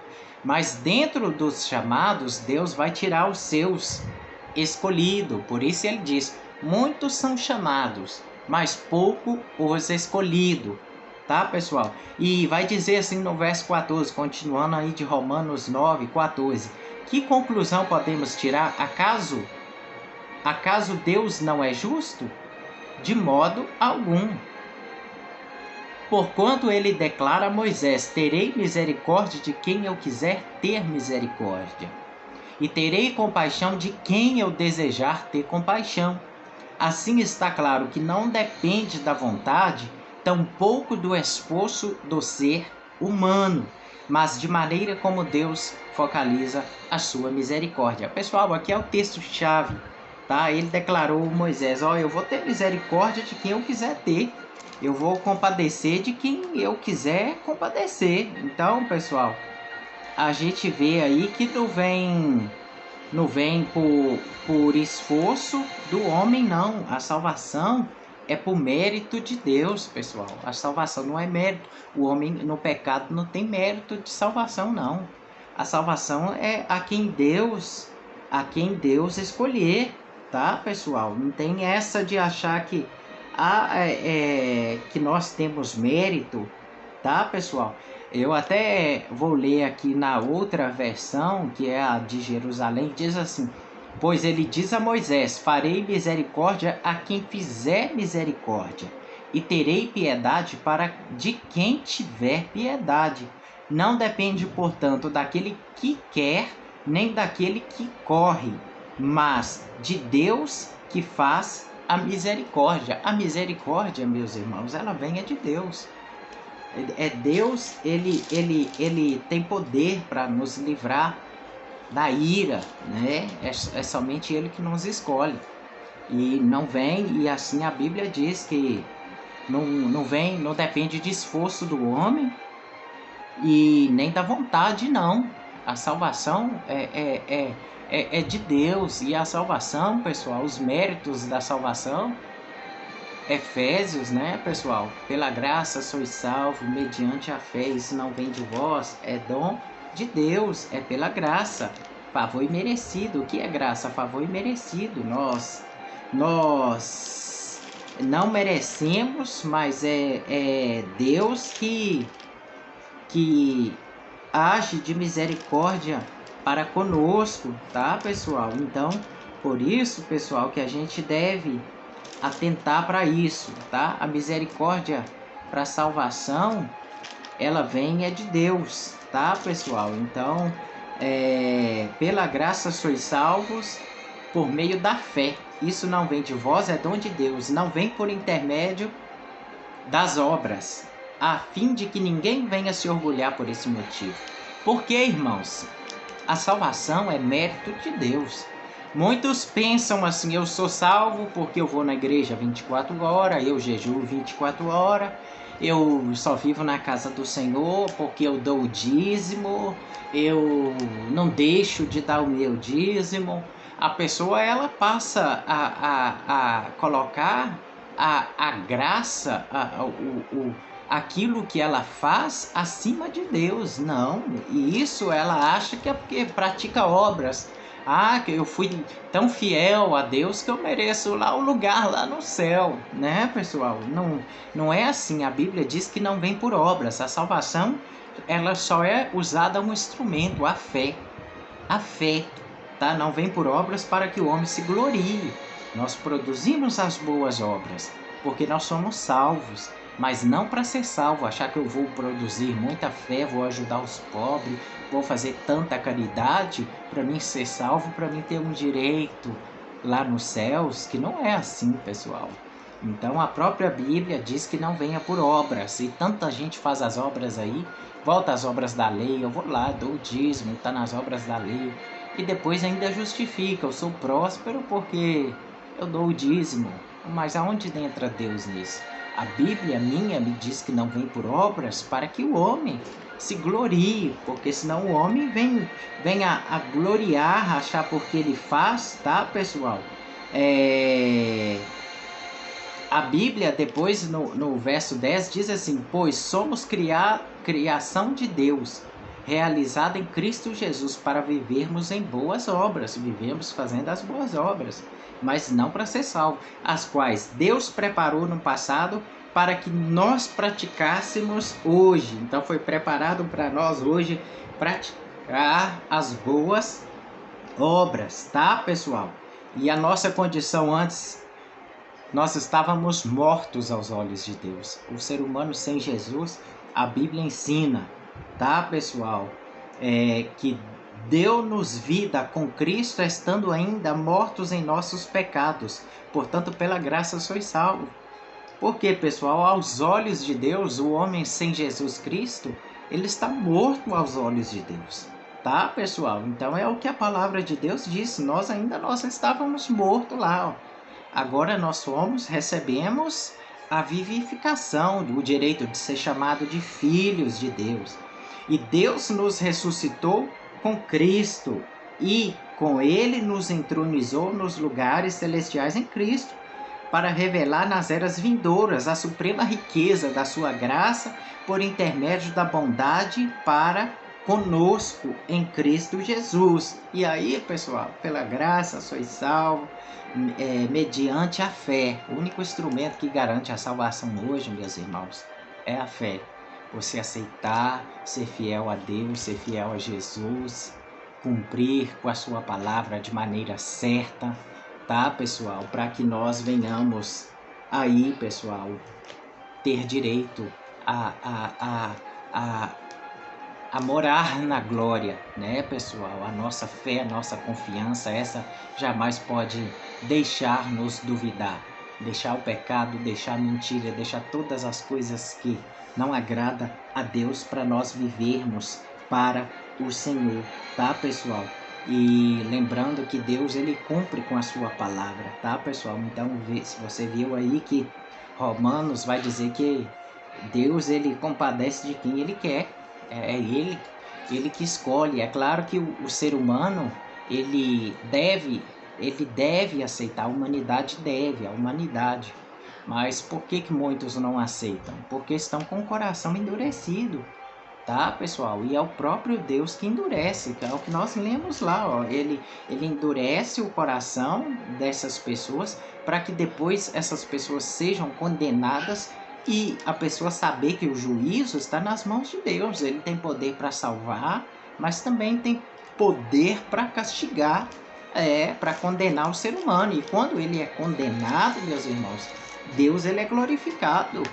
Mas dentro dos chamados, Deus vai tirar os seus escolhidos. Por isso ele diz, muitos são chamados, mas pouco os escolhidos. Tá, pessoal? E vai dizer assim no verso 14, continuando aí de Romanos 9, 14. Que conclusão podemos tirar? Acaso Deus não é justo? De modo algum. Porquanto ele declara a Moisés, terei misericórdia de quem eu quiser ter misericórdia, e terei compaixão de quem eu desejar ter compaixão. Assim está claro que não depende da vontade, tampouco do esforço do ser humano, mas de maneira como Deus focaliza a sua misericórdia. Pessoal, aqui é o texto-chave, tá? Ele declarou a Moisés, eu vou ter misericórdia de quem eu quiser ter, eu vou compadecer de quem eu quiser compadecer. Então, pessoal, a gente vê aí que não vem por esforço do homem, não. A salvação é por mérito de Deus, pessoal. A salvação não é mérito. O homem no pecado não tem mérito de salvação, não. A salvação é a quem Deus escolher, tá, pessoal? Não tem essa de achar que que nós temos mérito, tá, pessoal? Eu até vou ler aqui na outra versão, que é a de Jerusalém, diz assim, pois ele diz a Moisés, farei misericórdia a quem fizer misericórdia, e terei piedade de quem tiver piedade. Não depende, portanto, daquele que quer, nem daquele que corre, mas de Deus que faz a misericórdia. A misericórdia, meus irmãos, ela vem de Deus. Deus, ele tem poder para nos livrar da ira, né? É somente ele que nos escolhe. E não vem, e assim a Bíblia diz que não depende de esforço do homem e nem da vontade, não. A salvação é de Deus, e a salvação, pessoal, os méritos da salvação, Efésios, né, pessoal? Pela graça sois salvos, mediante a fé, isso não vem de vós, é dom de Deus, é pela graça, favor imerecido. O que é graça? Favor imerecido. Nós não merecemos, mas é Deus que age de misericórdia para conosco, tá, pessoal? Então, por isso, pessoal, que a gente deve atentar para isso, tá? A misericórdia para a salvação, ela vem de Deus, tá, pessoal? Então, pela graça sois salvos por meio da fé. Isso não vem de vós, é dom de Deus. Não vem por intermédio das obras, a fim de que ninguém venha se orgulhar por esse motivo. Porque, irmãos, a salvação é mérito de Deus. Muitos pensam assim, eu sou salvo porque eu vou na igreja 24 horas, eu jejuo 24 horas, eu só vivo na casa do Senhor porque eu dou o dízimo, eu não deixo de dar o meu dízimo. A pessoa, ela passa a colocar a graça, aquilo que ela faz acima de Deus. Não, e isso ela acha que é porque pratica obras. Que eu fui tão fiel a Deus que eu mereço lá o lugar lá no céu, né, pessoal? Não é assim. A Bíblia diz que não vem por obras. A salvação, ela só é usada um instrumento, a fé. A fé, tá? Não vem por obras para que o homem se glorie. Nós produzimos as boas obras porque nós somos salvos, mas não para ser salvo, achar que eu vou produzir muita fé, vou ajudar os pobres, vou fazer tanta caridade para mim ser salvo, para mim ter um direito lá nos céus, que não é assim, pessoal. Então a própria Bíblia diz que não venha por obras, e tanta gente faz as obras aí, volta às obras da lei, eu vou lá, dou o dízimo, está nas obras da lei, e depois ainda justifica, eu sou próspero porque eu dou o dízimo. Mas aonde entra Deus nisso? A Bíblia minha me diz que não vem por obras para que o homem se glorie, porque senão o homem vem a gloriar, achar porque ele faz, tá, pessoal? A Bíblia, depois no verso 10, diz assim: pois somos criação de Deus, realizada em Cristo Jesus, para vivermos em boas obras. Vivemos fazendo as boas obras, mas não para ser salvo, as quais Deus preparou no passado para que nós praticássemos hoje. Então foi preparado para nós hoje praticar as boas obras, tá, pessoal? E a nossa condição antes, nós estávamos mortos aos olhos de Deus. O ser humano sem Jesus, a Bíblia ensina, tá, pessoal? Que deu-nos vida com Cristo, estando ainda mortos em nossos pecados. Portanto, pela graça sois salvos. Porque, pessoal, aos olhos de Deus, o homem sem Jesus Cristo, ele está morto aos olhos de Deus. Tá, pessoal? Então é o que a palavra de Deus diz. Nós estávamos mortos lá, ó. Agora nós recebemos a vivificação, o direito de ser chamado de filhos de Deus. E Deus nos ressuscitou com Cristo e com Ele nos entronizou nos lugares celestiais em Cristo, para revelar nas eras vindouras a suprema riqueza da sua graça por intermédio da bondade para conosco em Cristo Jesus. E aí, pessoal, pela graça sois salvos, mediante a fé. O único instrumento que garante a salvação hoje, meus irmãos, é a fé. Você aceitar, ser fiel a Deus, ser fiel a Jesus, cumprir com a sua palavra de maneira certa, tá, pessoal? Para que nós venhamos aí, pessoal, ter direito a morar na glória, né, pessoal? A nossa fé, a nossa confiança, essa jamais pode deixar-nos duvidar, deixar o pecado, deixar a mentira, deixar todas as coisas que não agrada a Deus, para nós vivermos para o Senhor, tá, pessoal? E lembrando que Deus, ele cumpre com a sua palavra, tá, pessoal? Então, se você viu aí que Romanos vai dizer que Deus, ele compadece de quem ele quer. É ele que escolhe. É claro que o ser humano, ele deve aceitar, a humanidade deve, a humanidade. Mas por que muitos não aceitam? Porque estão com o coração endurecido, tá, pessoal? E é o próprio Deus que endurece, que é o que nós lemos lá, ó. Ele endurece o coração dessas pessoas para que depois essas pessoas sejam condenadas e a pessoa saber que o juízo está nas mãos de Deus. Ele tem poder para salvar, mas também tem poder para castigar, para condenar o ser humano. E quando ele é condenado, meus irmãos, Deus, ele é glorificado.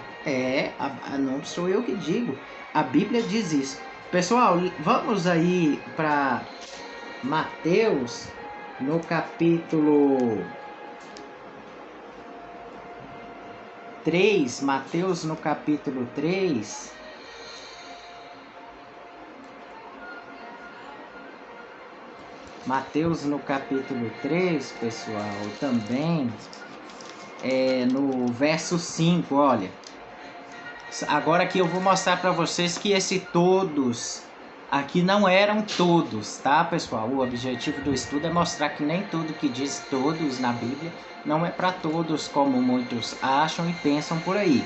Não sou eu que digo, a Bíblia diz isso. Pessoal, vamos aí para Mateus no capítulo 3, Mateus no capítulo 3. Mateus no capítulo 3, pessoal, também no verso 5, olha. Agora aqui eu vou mostrar para vocês que esse todos aqui não eram todos, tá, pessoal? O objetivo do estudo é mostrar que nem tudo que diz todos na Bíblia não é para todos, como muitos acham e pensam por aí.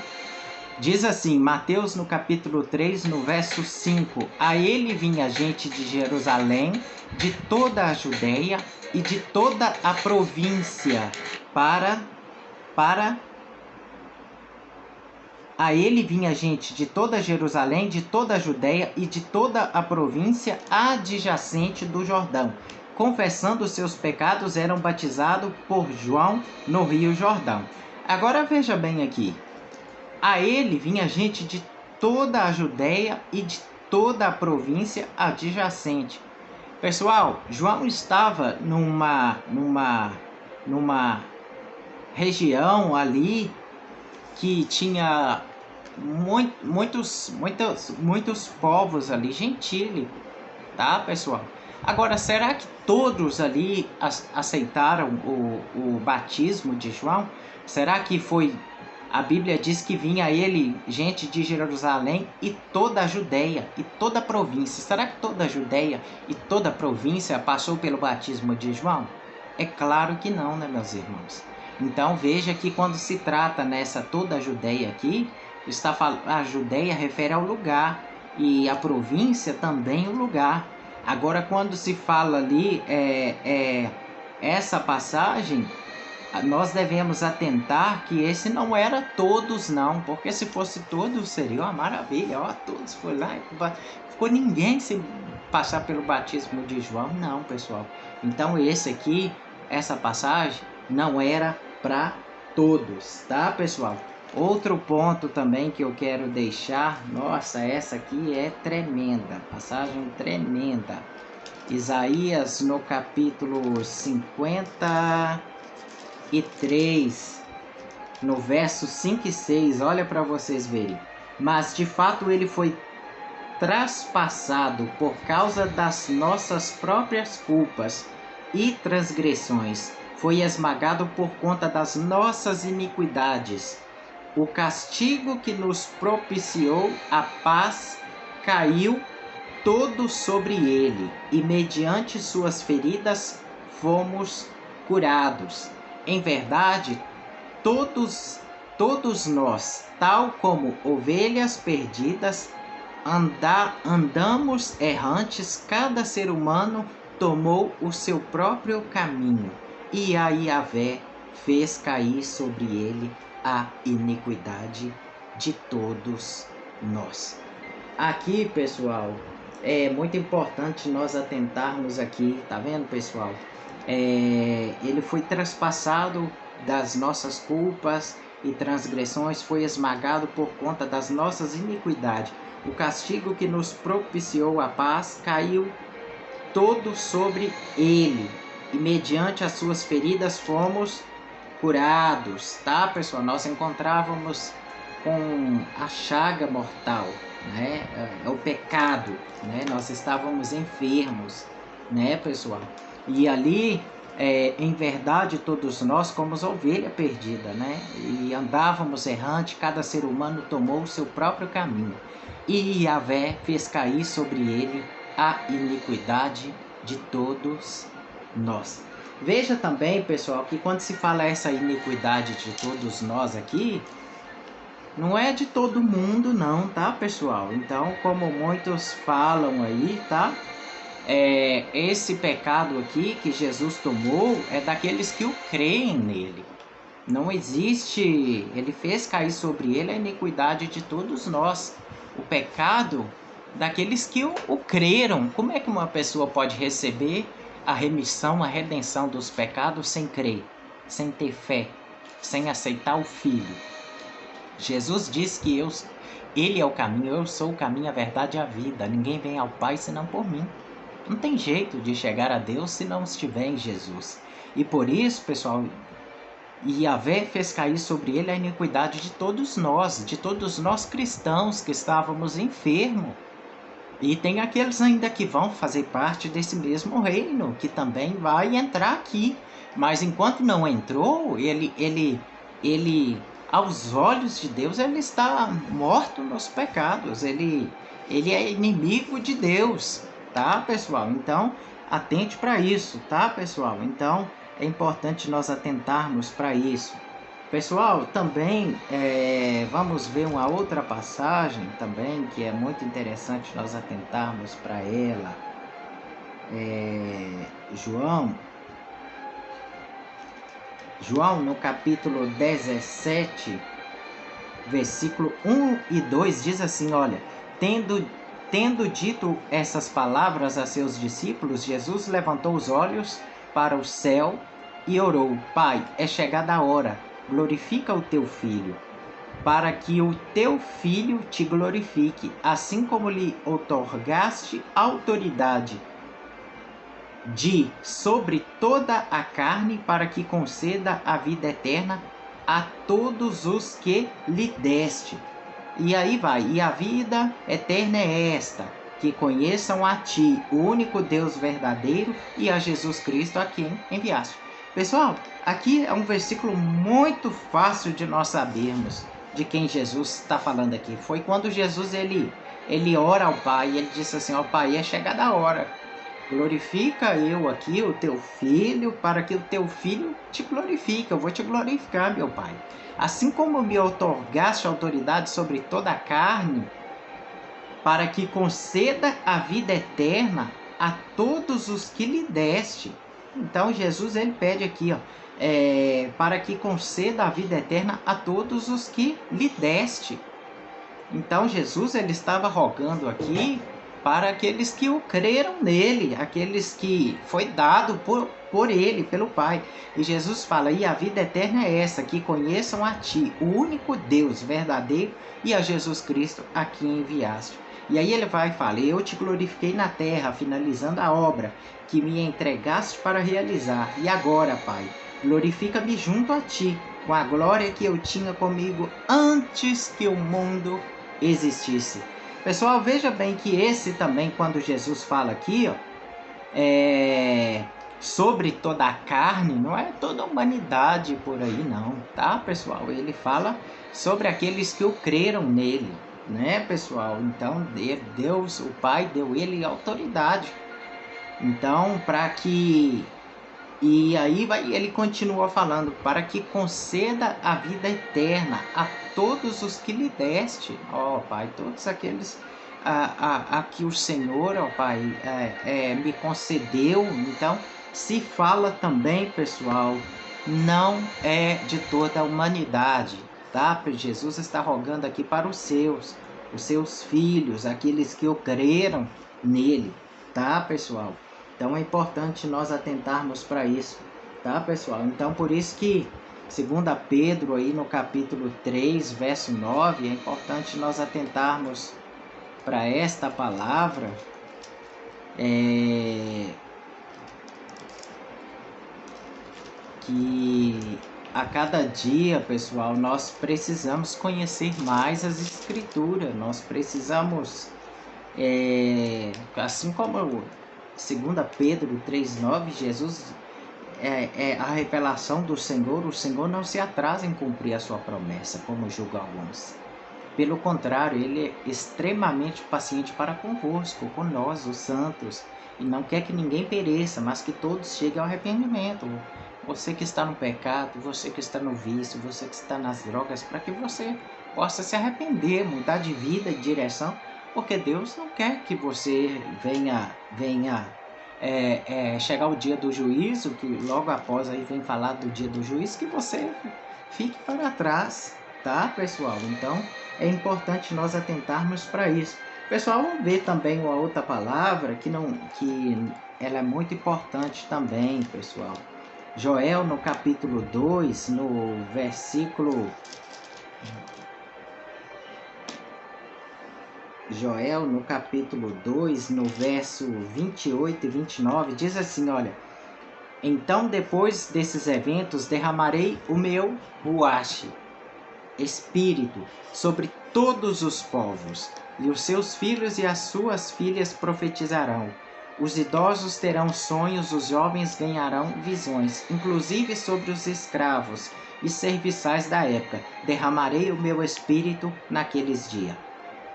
Diz assim, Mateus no capítulo 3, no verso 5: a ele vinha gente de Jerusalém, de toda a Judeia e de toda a província A ele vinha gente de toda Jerusalém, de toda a Judéia e de toda a província adjacente do Jordão. Confessando seus pecados, eram batizados por João no rio Jordão. Agora veja bem aqui. A ele vinha gente de toda a Judéia e de toda a província adjacente. Pessoal, João estava numa região ali que tinha muitos povos ali gentílicos, tá, pessoal? Agora, será que todos ali aceitaram o batismo de João? Será que foi... A Bíblia diz que vinha a ele gente de Jerusalém e toda a Judéia e toda a província. Será que toda a Judéia e toda a província passou pelo batismo de João? É claro que não, né, meus irmãos? Então veja que quando se trata nessa toda a Judéia aqui, a Judéia refere ao lugar e a província também o lugar. Agora, quando se fala ali, essa passagem, nós devemos atentar que esse não era todos não, porque se fosse todos seria uma maravilha, ó, todos foi lá, ficou ninguém sem passar pelo batismo de João, não, pessoal. Então essa passagem não era para todos, tá, pessoal? Outro ponto também que eu quero deixar, nossa, essa aqui é tremenda, passagem tremenda. Isaías no capítulo 53, no verso 5 e 6, olha para vocês verem. Mas de fato ele foi traspassado por causa das nossas próprias culpas e transgressões, foi esmagado por conta das nossas iniquidades. O castigo que nos propiciou a paz caiu todo sobre ele, e mediante suas feridas fomos curados. Em verdade, todos nós, tal como ovelhas perdidas, andamos errantes, cada ser humano tomou o seu próprio caminho, e a Yahvé fez cair sobre ele a iniquidade de todos nós. Aqui, pessoal, é muito importante nós atentarmos aqui, tá vendo, pessoal? Ele foi traspassado das nossas culpas e transgressões, foi esmagado por conta das nossas iniquidades. O castigo que nos propiciou a paz caiu todo sobre ele, e mediante as suas feridas fomos curados, tá, pessoal? Nós encontrávamos com a chaga mortal, né? É o pecado, né? Nós estávamos enfermos, né, pessoal? E ali, em verdade, todos nós como ovelha perdida, né? E andávamos errante, cada ser humano tomou o seu próprio caminho. E Yahvé fez cair sobre ele a iniquidade de todos nós. Veja também, pessoal, que quando se fala essa iniquidade de todos nós aqui, não é de todo mundo não, tá, pessoal? Então, como muitos falam aí, tá? Esse pecado aqui que Jesus tomou é daqueles que o creem nele. Não existe, ele fez cair sobre ele a iniquidade de todos nós. O pecado daqueles que o creram. Como é que uma pessoa pode receber a remissão, a redenção dos pecados sem crer, sem ter fé, sem aceitar o Filho? Jesus diz que ele é o caminho, eu sou o caminho, a verdade e a vida. Ninguém vem ao Pai senão por mim. Não tem jeito de chegar a Deus se não estiver em Jesus. E por isso, pessoal, Yahvé fez cair sobre ele a iniquidade de todos nós cristãos que estávamos enfermos. E tem aqueles ainda que vão fazer parte desse mesmo reino, que também vai entrar aqui. Mas enquanto não entrou, ele aos olhos de Deus, ele está morto nos pecados. Ele é inimigo de Deus, tá, pessoal? Então, atente para isso, tá, pessoal? Então, é importante nós atentarmos para isso. Pessoal, também vamos ver uma outra passagem também que é muito interessante nós atentarmos para ela. João no capítulo 17, versículo 1 e 2 diz assim, olha, tendo dito essas palavras a seus discípulos, Jesus levantou os olhos para o céu e orou, Pai, é chegada a hora, glorifica o teu Filho, para que o teu Filho te glorifique, assim como lhe outorgaste autoridade sobre toda a carne, para que conceda a vida eterna a todos os que lhe deste. E aí vai, e a vida eterna é esta, que conheçam a ti, o único Deus verdadeiro, e a Jesus Cristo a quem enviaste. Pessoal, aqui é um versículo muito fácil de nós sabermos de quem Jesus está falando aqui. Foi quando Jesus ele ora ao Pai, e ele disse assim: ó Pai, é chegada a hora, glorifica eu aqui, o teu filho, para que o teu filho te glorifique. Eu vou te glorificar, meu Pai. Assim como me outorgaste autoridade sobre toda a carne, para que conceda a vida eterna a todos os que lhe deste. Então Jesus ele pede aqui, ó, para que conceda a vida eterna a todos os que lhe deste. Então Jesus ele estava rogando aqui para aqueles que o creram nele, aqueles que foi dado por ele, pelo Pai. E Jesus fala: e a vida eterna é essa, que conheçam a ti, o único Deus verdadeiro, e a Jesus Cristo a quem enviaste. E aí ele vai e fala: eu te glorifiquei na terra, finalizando a obra que me entregaste para realizar. E agora, Pai, glorifica-me junto a ti, com a glória que eu tinha comigo antes que o mundo existisse. Pessoal, veja bem que esse também, quando Jesus fala aqui, ó, sobre toda a carne, não é toda a humanidade por aí não, tá, pessoal? Ele fala sobre aqueles que o creram nele, né, pessoal? Então, Deus, o Pai, deu ele autoridade. Então, para que... E aí ele continua falando: para que conceda a vida eterna a todos os que lhe deste, ó Pai, todos aqueles a que o Senhor, ó Pai, me concedeu. Então, se fala também, pessoal, não é de toda a humanidade, tá? Jesus está rogando aqui para os seus filhos, aqueles que o creram nele, tá, pessoal? Então é importante nós atentarmos para isso, tá, pessoal? Então por isso que 2 Pedro aí no capítulo 3, verso 9, é importante nós atentarmos para esta palavra, que a cada dia, pessoal, nós precisamos conhecer mais as Escrituras, nós precisamos, assim como 2 Pedro 3,9, Jesus a revelação do Senhor. O Senhor não se atrasa em cumprir a sua promessa, como julgam alguns. Pelo contrário, Ele é extremamente paciente para convosco, com nós, os santos, e não quer que ninguém pereça, mas que todos cheguem ao arrependimento. Você que está no pecado, você que está no vício, você que está nas drogas, para que você possa se arrepender, mudar de vida, de direção, porque Deus não quer que você venha chegar o dia do juízo, que logo após aí vem falar do dia do juízo, que você fique para trás, tá, pessoal? Então é importante nós atentarmos para isso. Pessoal, vamos ver também uma outra palavra que ela é muito importante também, pessoal. Joel no capítulo 2, no versículo... Joel no capítulo 2, no verso 28 e 29, diz assim, olha: então depois desses eventos derramarei o meu ruach, espírito, sobre todos os povos, e os seus filhos e as suas filhas profetizarão. Os idosos terão sonhos, os jovens ganharão visões, inclusive sobre os escravos e serviçais da época. Derramarei o meu espírito naqueles dias.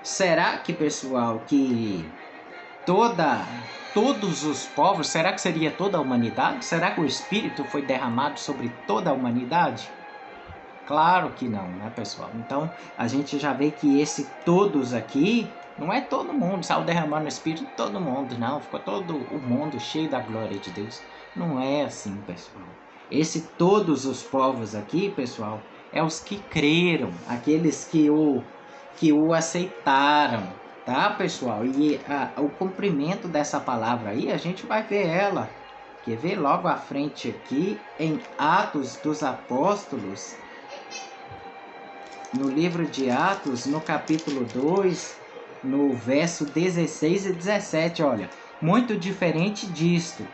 Será que, pessoal, que todos os povos, será que seria toda a humanidade? Será que o Espírito foi derramado sobre toda a humanidade? Claro que não, né, pessoal? Então, a gente já vê que esse todos aqui, não é todo mundo, saiu derramando o Espírito de todo mundo, não. Ficou todo o mundo cheio da glória de Deus. Não é assim, pessoal. Esse todos os povos aqui, pessoal, é os que creram, aqueles que o aceitaram, tá, pessoal? E o cumprimento dessa palavra aí, a gente vai ver ela, quer ver logo à frente aqui, em Atos dos Apóstolos, no livro de Atos, no capítulo 2, no verso 16 e 17, olha, muito diferente disto.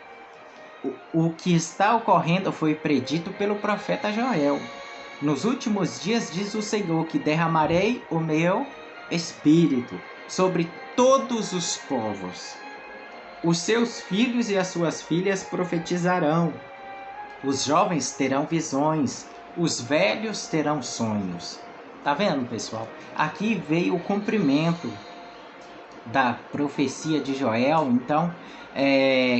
O que está ocorrendo foi predito pelo profeta Joel. Nos últimos dias, diz o Senhor, que derramarei o meu Espírito sobre todos os povos. Os seus filhos e as suas filhas profetizarão. Os jovens terão visões. Os velhos terão sonhos. Tá vendo, pessoal? Aqui veio o cumprimento da profecia de Joel. Então,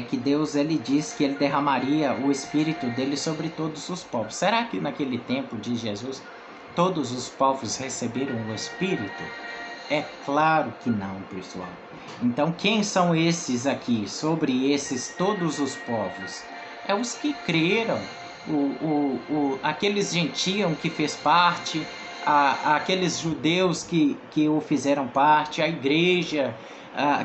que Deus ele diz que ele derramaria o Espírito dele sobre todos os povos. Será que naquele tempo de Jesus todos os povos receberam o Espírito? É claro que não, pessoal. Então, quem são esses aqui? Sobre esses todos os povos? É os que creram, aqueles gentios que fez parte, aqueles judeus que o fizeram parte, a igreja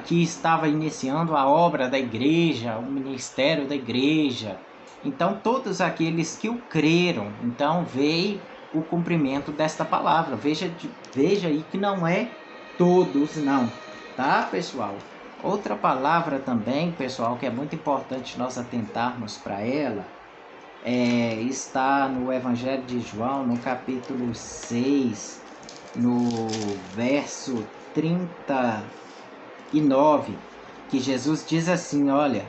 que estava iniciando a obra da igreja, o ministério da igreja. Então, todos aqueles que o creram, então veio o cumprimento desta palavra. Veja aí que não é todos não, tá, pessoal? Outra palavra também, pessoal, que é muito importante nós atentarmos para ela, está no Evangelho de João, no capítulo 6, no verso 39, que Jesus diz assim, olha,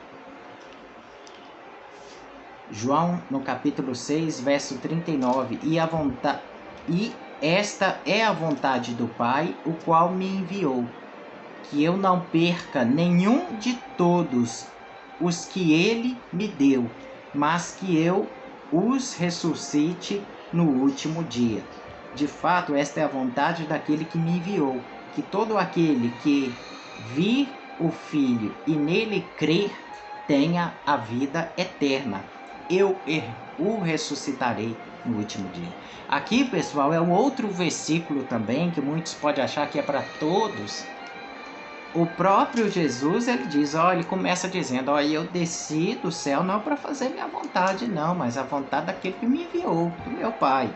João no capítulo 6, verso 39, e esta é a vontade do Pai, o qual me enviou, que eu não perca nenhum de todos os que ele me deu, mas que eu os ressuscite no último dia. De fato, esta é a vontade daquele que me enviou, que todo aquele que vir o Filho e nele crer tenha a vida eterna. Eu o ressuscitarei no último dia. Aqui, pessoal, é um outro versículo também que muitos podem achar que é para todos. O próprio Jesus, ele diz, ele começa dizendo, eu desci do céu não para fazer minha vontade, não, mas a vontade daquele que me enviou, do meu Pai.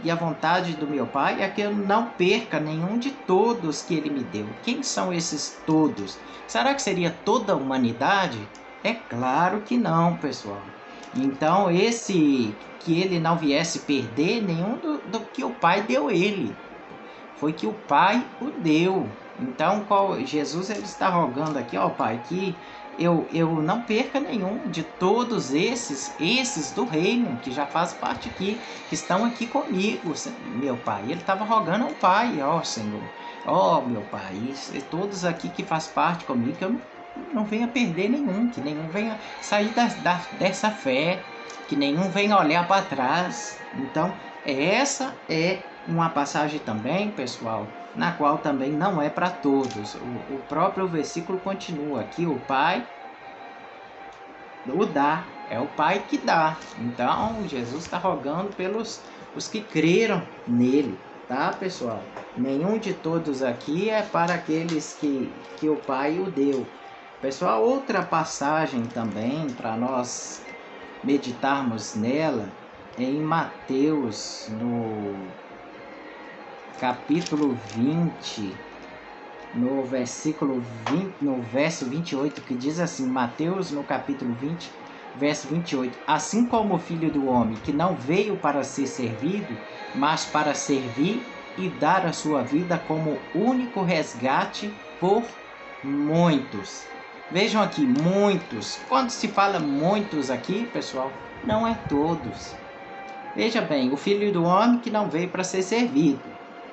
E a vontade do meu Pai é que eu não perca nenhum de todos que ele me deu. Quem são esses todos? Será que seria toda a humanidade? É claro que não, pessoal. Então, que ele não viesse perder nenhum do que o Pai deu ele. Foi que o Pai o deu. Então, Jesus ele está rogando aqui, Pai, que eu não perca nenhum de todos esses do reino, que já faz parte aqui, que estão aqui comigo, meu Pai. Ele estava rogando ao Pai, Senhor, meu Pai, e todos aqui que faz parte comigo, que eu não venha perder nenhum, que nenhum venha sair dessa fé, que nenhum venha olhar para trás. Então, essa é uma passagem também, pessoal, na qual também não é para todos. O próprio versículo continua aqui, o Pai o dá, é o Pai que dá. Então, Jesus está rogando pelos os que creram nele, tá, pessoal? Nenhum de todos aqui é para aqueles que o Pai o deu. Pessoal, outra passagem também para nós meditarmos nela é em Mateus, no capítulo 20, no versículo 20, no verso 28, que diz assim, Mateus no capítulo 20, verso 28, assim como o Filho do Homem, que não veio para ser servido, mas para servir e dar a sua vida como único resgate por muitos. Vejam aqui, muitos. Quando se fala muitos aqui, pessoal, não é todos. Veja bem, o Filho do Homem que não veio para ser servido,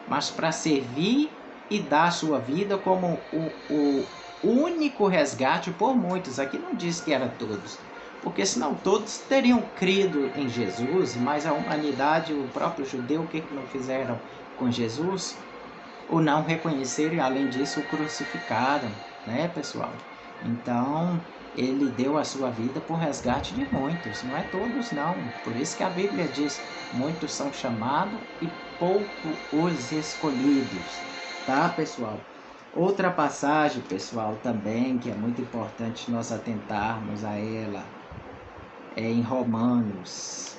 mas para servir e dar a sua vida como o único resgate por muitos. Aqui não diz que era todos, porque senão todos teriam crido em Jesus, mas a humanidade, o próprio judeu, o que não fizeram com Jesus? O não reconheceram e, além disso, o crucificaram, né, pessoal? Então, ele deu a sua vida por resgate de muitos, não é todos não. Por isso que a Bíblia diz, muitos são chamados e pouco os escolhidos, tá, pessoal? Outra passagem, pessoal, também, que é muito importante nós atentarmos a ela, é em Romanos,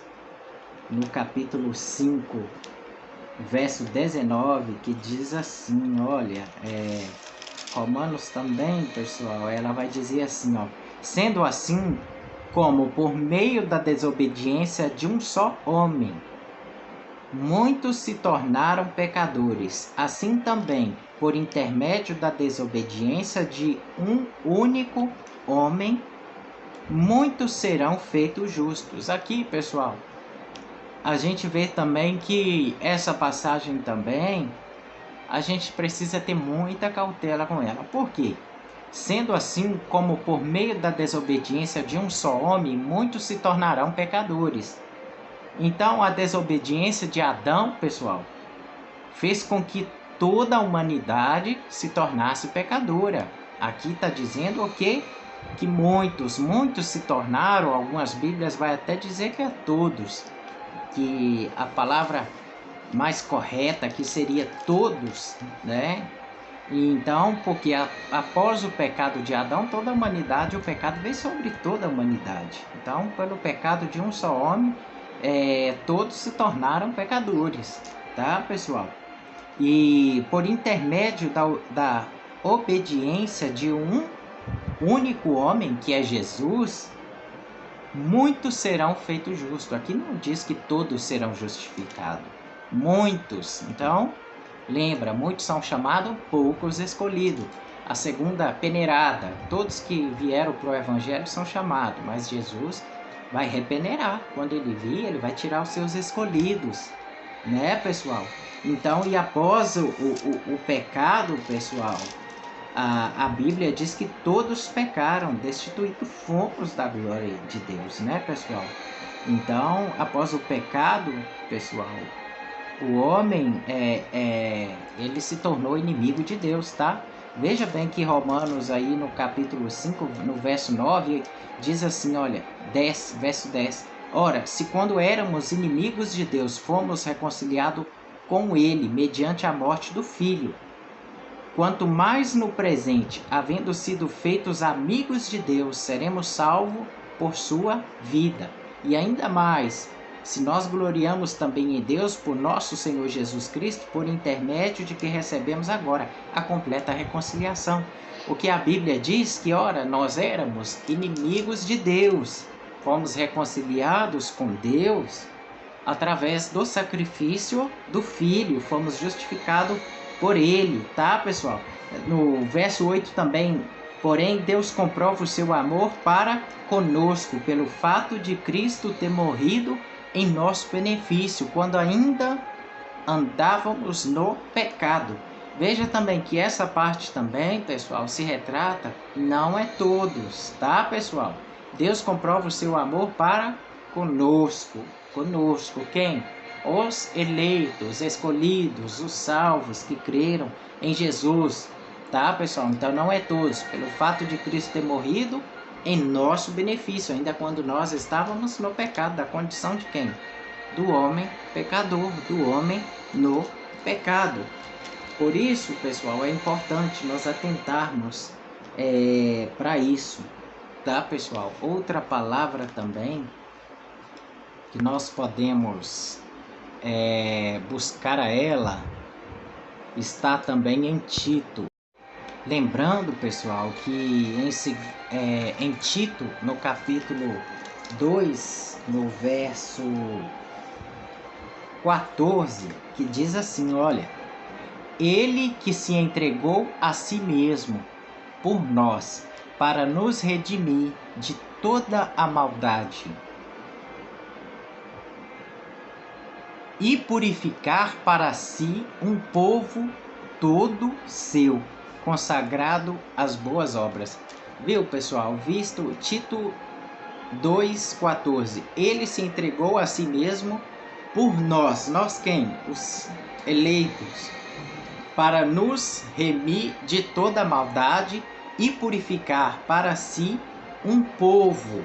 no capítulo 5, verso 19, que diz assim, olha, Romanos também, pessoal, ela vai dizer assim, sendo assim, como por meio da desobediência de um só homem, muitos se tornaram pecadores. Assim também, por intermédio da desobediência de um único homem, muitos serão feitos justos. Aqui, pessoal, a gente vê também que essa passagem também, a gente precisa ter muita cautela com ela. Por quê? Sendo assim, como por meio da desobediência de um só homem, muitos se tornarão pecadores. Então, a desobediência de Adão, pessoal, fez com que toda a humanidade se tornasse pecadora. Aqui está dizendo o quê? Que muitos se tornaram, algumas bíblias vai até dizer que é todos, que a palavra mais correta que seria todos, né? E então, porque após o pecado de Adão, toda a humanidade, o pecado veio sobre toda a humanidade. Então, pelo pecado de um só homem, todos se tornaram pecadores, tá, pessoal? E por intermédio da obediência de um único homem, que é Jesus, muitos serão feitos justos. Aqui não diz que todos serão justificados. Muitos. Então, lembra, muitos são chamados, poucos escolhidos. A segunda peneirada. Todos que vieram para o Evangelho são chamados, mas Jesus vai repeneirar. Quando ele vir, ele vai tirar os seus escolhidos. Né, pessoal? Então, e após o pecado, pessoal, a Bíblia diz que todos pecaram, destituídos fomos da glória de Deus, né, pessoal? Então, após o pecado, pessoal, o homem ele se tornou inimigo de Deus, tá? Veja bem que Romanos aí no capítulo 5, no verso 9, diz assim, olha, verso 10. Ora, se quando éramos inimigos de Deus, fomos reconciliados com ele, mediante a morte do Filho, quanto mais no presente, havendo sido feitos amigos de Deus, seremos salvos por sua vida. E ainda mais, se nós gloriamos também em Deus por nosso Senhor Jesus Cristo, por intermédio de que recebemos agora a completa reconciliação. O que a Bíblia diz que, ora, nós éramos inimigos de Deus, fomos reconciliados com Deus através do sacrifício do Filho, fomos justificados por Ele, tá, pessoal? No verso 8 também, porém Deus comprova o seu amor para conosco, pelo fato de Cristo ter morrido em nosso benefício, quando ainda andávamos no pecado. Veja também que essa parte também, pessoal, se retrata, não é todos, tá, pessoal? Deus comprova o seu amor para conosco. Conosco, quem? Os eleitos, escolhidos, os salvos que creram em Jesus, tá, pessoal? Então não é todos, pelo fato de Cristo ter morrido em nosso benefício, ainda quando nós estávamos no pecado, da condição de quem? Do homem pecador, do homem no pecado. Por isso, pessoal, é importante nós atentarmos para isso, tá, pessoal? Outra palavra também que nós podemos buscar a ela está também em Tito. Lembrando, pessoal, que em Tito, no capítulo 2, no verso 14, que diz assim, olha, ele que se entregou a si mesmo por nós, para nos redimir de toda a maldade e purificar para si um povo todo seu, consagrado às boas obras. Viu, pessoal? Visto Tito 2,14. Ele se entregou a si mesmo por nós. Nós quem? Os eleitos. Para nos remir de toda maldade e purificar para si um povo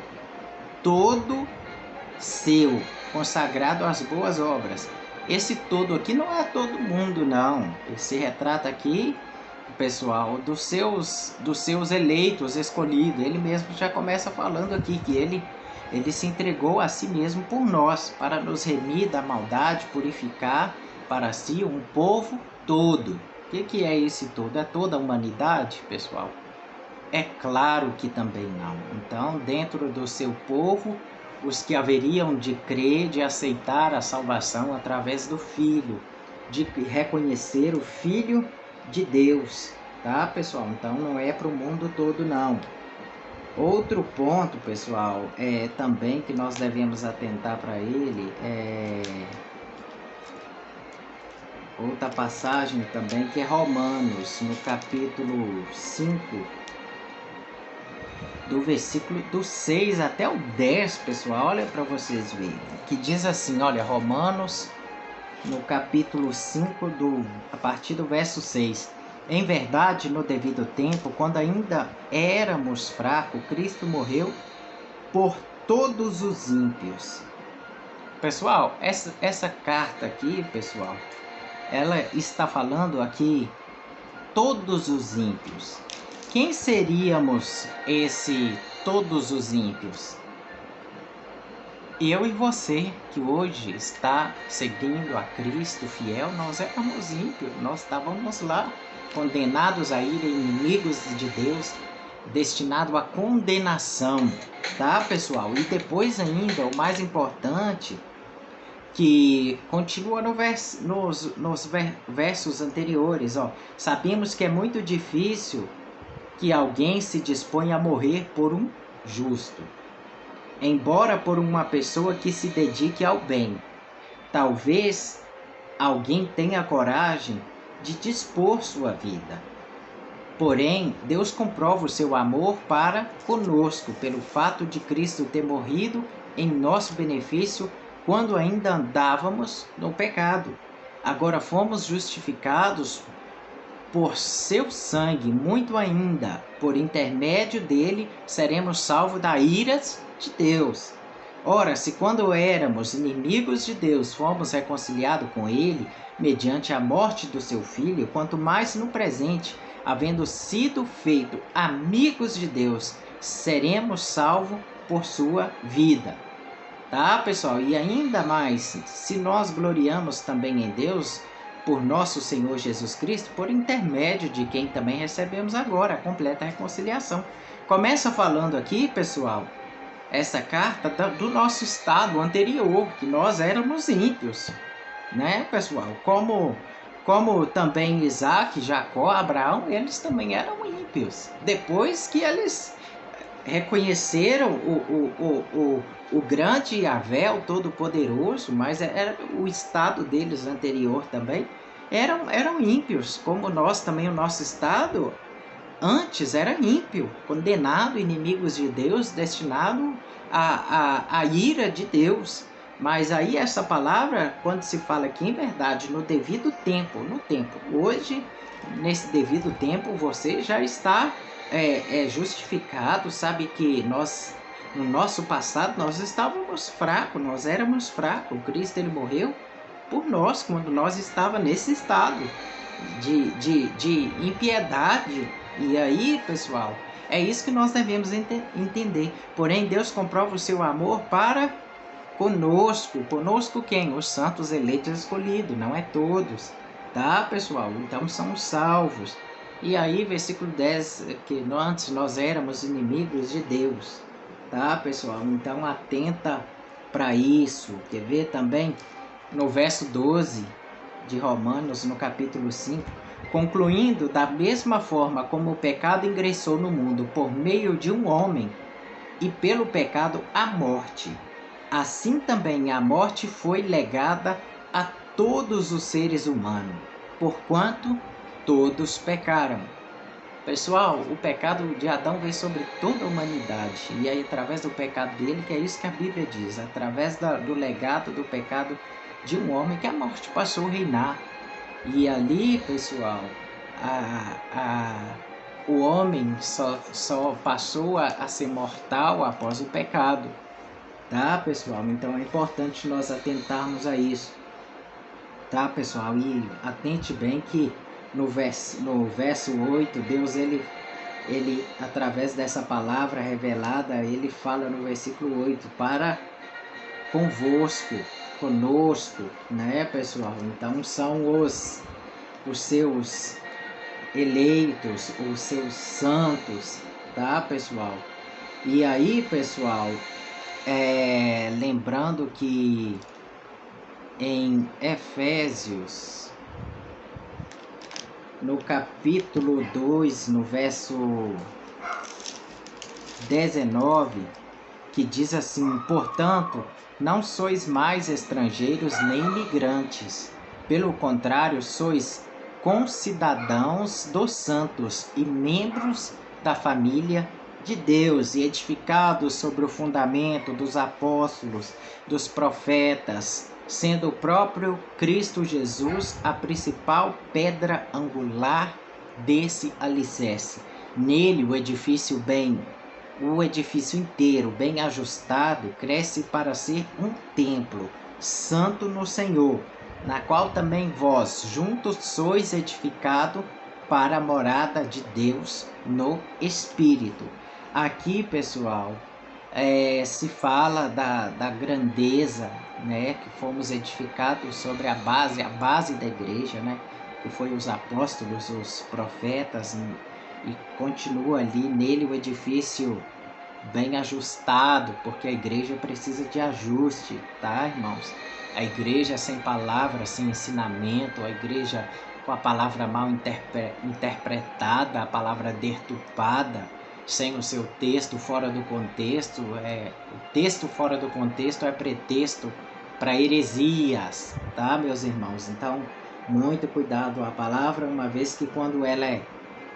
todo seu, consagrado às boas obras. Esse todo aqui não é todo mundo, não. Ele se retrata aqui, pessoal, dos seus eleitos, escolhidos. Ele mesmo já começa falando aqui que ele se entregou a si mesmo por nós, para nos remir da maldade, purificar para si um povo todo. O que é esse todo? É toda a humanidade, pessoal? É claro que também não. Então, dentro do seu povo, os que haveriam de crer, de aceitar a salvação através do Filho, de reconhecer o Filho de Deus, tá, pessoal? Então não é para o mundo todo, não. Outro ponto, pessoal, também que nós devemos atentar para ele outra passagem também, que é Romanos, no capítulo 5, do versículo do 6 até o 10, pessoal, olha para vocês verem, que diz assim, olha, Romanos, no capítulo 5, a partir do verso 6. Em verdade, no devido tempo, quando ainda éramos fracos, Cristo morreu por todos os ímpios. Pessoal, essa carta aqui, pessoal, ela está falando aqui todos os ímpios. Quem seríamos todos os ímpios? Eu e você, que hoje está seguindo a Cristo fiel, nós éramos ímpios, nós estávamos lá, condenados a ir inimigos de Deus, destinado à condenação, tá, pessoal? E depois ainda, o mais importante, que continua nos versos anteriores, ó. Sabemos que é muito difícil que alguém se disponha a morrer por um justo, embora por uma pessoa que se dedique ao bem. Talvez alguém tenha coragem de dispor sua vida. Porém, Deus comprova o seu amor para conosco pelo fato de Cristo ter morrido em nosso benefício quando ainda andávamos no pecado. Agora fomos justificados por seu sangue, muito ainda, por intermédio dele, seremos salvos da ira de Deus. Ora, se quando éramos inimigos de Deus, fomos reconciliados com ele, mediante a morte do seu Filho, quanto mais no presente, havendo sido feito amigos de Deus, seremos salvos por sua vida. Tá, pessoal? E ainda mais, se nós gloriamos também em Deus, por nosso Senhor Jesus Cristo, por intermédio de quem também recebemos agora a completa reconciliação. Começa falando aqui, pessoal, essa carta do nosso estado anterior, que nós éramos ímpios, né, pessoal? Como também Isaac, Jacó, Abraão, eles também eram ímpios. Depois que eles reconheceram o grande Yahvé, o Todo-Poderoso, mas era o estado deles anterior também, eram ímpios, como nós também, o nosso estado antes era ímpio, condenado, inimigos de Deus, destinado à ira de Deus. Mas aí essa palavra, quando se fala aqui, em verdade, no devido tempo, hoje, nesse devido tempo, você já está justificado, sabe que nós, no nosso passado, nós estávamos fracos, nós éramos fracos. Cristo, ele morreu por nós, quando nós estávamos nesse estado de impiedade. E aí, pessoal, é isso que nós devemos entender. Porém, Deus comprova o seu amor para conosco. Conosco quem? Os santos eleitos escolhidos, não é todos, tá, pessoal? Então são salvos. E aí, versículo 10, que antes nós éramos inimigos de Deus, tá, pessoal? Então atenta para isso. Quer ver também no verso 12 de Romanos, no capítulo 5, concluindo, da mesma forma como o pecado ingressou no mundo por meio de um homem, e pelo pecado a morte, assim também a morte foi legada a todos os seres humanos, porquanto todos pecaram. Pessoal, o pecado de Adão veio sobre toda a humanidade, e aí através do pecado dele, que é isso que a Bíblia diz, através do legado do pecado de um homem, que a morte passou a reinar. E ali, pessoal, o homem só passou a ser mortal após o pecado, tá, pessoal? Então é importante nós atentarmos a isso, tá, pessoal? E atente bem que no verso 8, Deus, ele através dessa palavra revelada, ele fala no versículo 8, para convosco, conosco, né, pessoal? Então são os seus eleitos, os seus santos, tá, pessoal? E aí, pessoal, lembrando que em Efésios, no capítulo 2, no verso 19, que diz assim: portanto, não sois mais estrangeiros nem migrantes, pelo contrário, sois concidadãos dos santos e membros da família de Deus, e edificados sobre o fundamento dos apóstolos, dos profetas, sendo o próprio Cristo Jesus a principal pedra angular desse alicerce. Nele o edifício inteiro, bem ajustado, cresce para ser um templo santo no Senhor, na qual também vós juntos sois edificado para a morada de Deus no Espírito. Aqui, pessoal, se fala da grandeza, né, que fomos edificados sobre a base da igreja, né, que foi os apóstolos, os profetas, e continua ali nele o edifício bem ajustado, porque a igreja precisa de ajuste, tá, irmãos? A igreja sem palavra, sem ensinamento, a igreja com a palavra mal interpretada, a palavra deturpada, sem o seu texto fora do contexto, o texto fora do contexto é pretexto para heresias, tá, meus irmãos? Então, muito cuidado à palavra, uma vez que quando ela é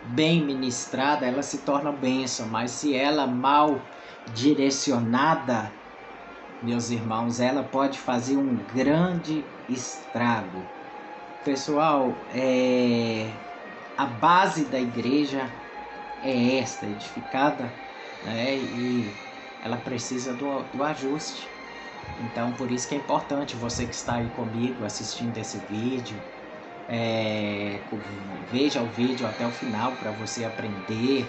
bem ministrada, ela se torna bênção, mas se ela mal direcionada, meus irmãos, ela pode fazer um grande estrago. Pessoal, a base da igreja é esta, edificada, né, e ela precisa do ajuste. Então, por isso que é importante você que está aí comigo assistindo esse vídeo, veja o vídeo até o final para você aprender.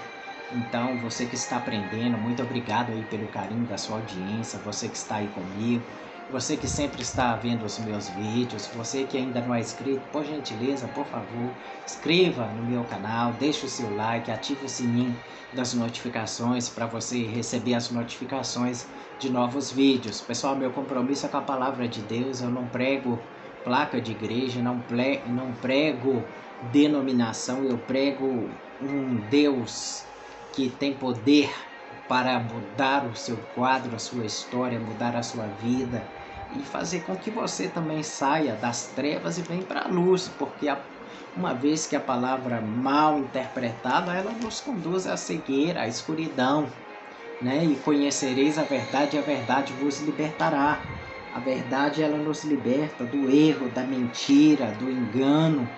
Então, você que está aprendendo, muito obrigado aí pelo carinho da sua audiência, você que está aí comigo, você que sempre está vendo os meus vídeos, você que ainda não é inscrito, por gentileza, por favor, inscreva no meu canal, deixe o seu like, ative o sininho das notificações para você receber as notificações de novos vídeos. Pessoal, meu compromisso é com a palavra de Deus, eu não prego placa de igreja, não prego denominação, eu prego um Deus que tem poder para mudar o seu quadro, a sua história, mudar a sua vida e fazer com que você também saia das trevas e venha para a luz, porque uma vez que a palavra mal interpretada, ela nos conduz à cegueira, à escuridão, né? E conhecereis a verdade e a verdade vos libertará. A verdade, ela nos liberta do erro, da mentira, do engano,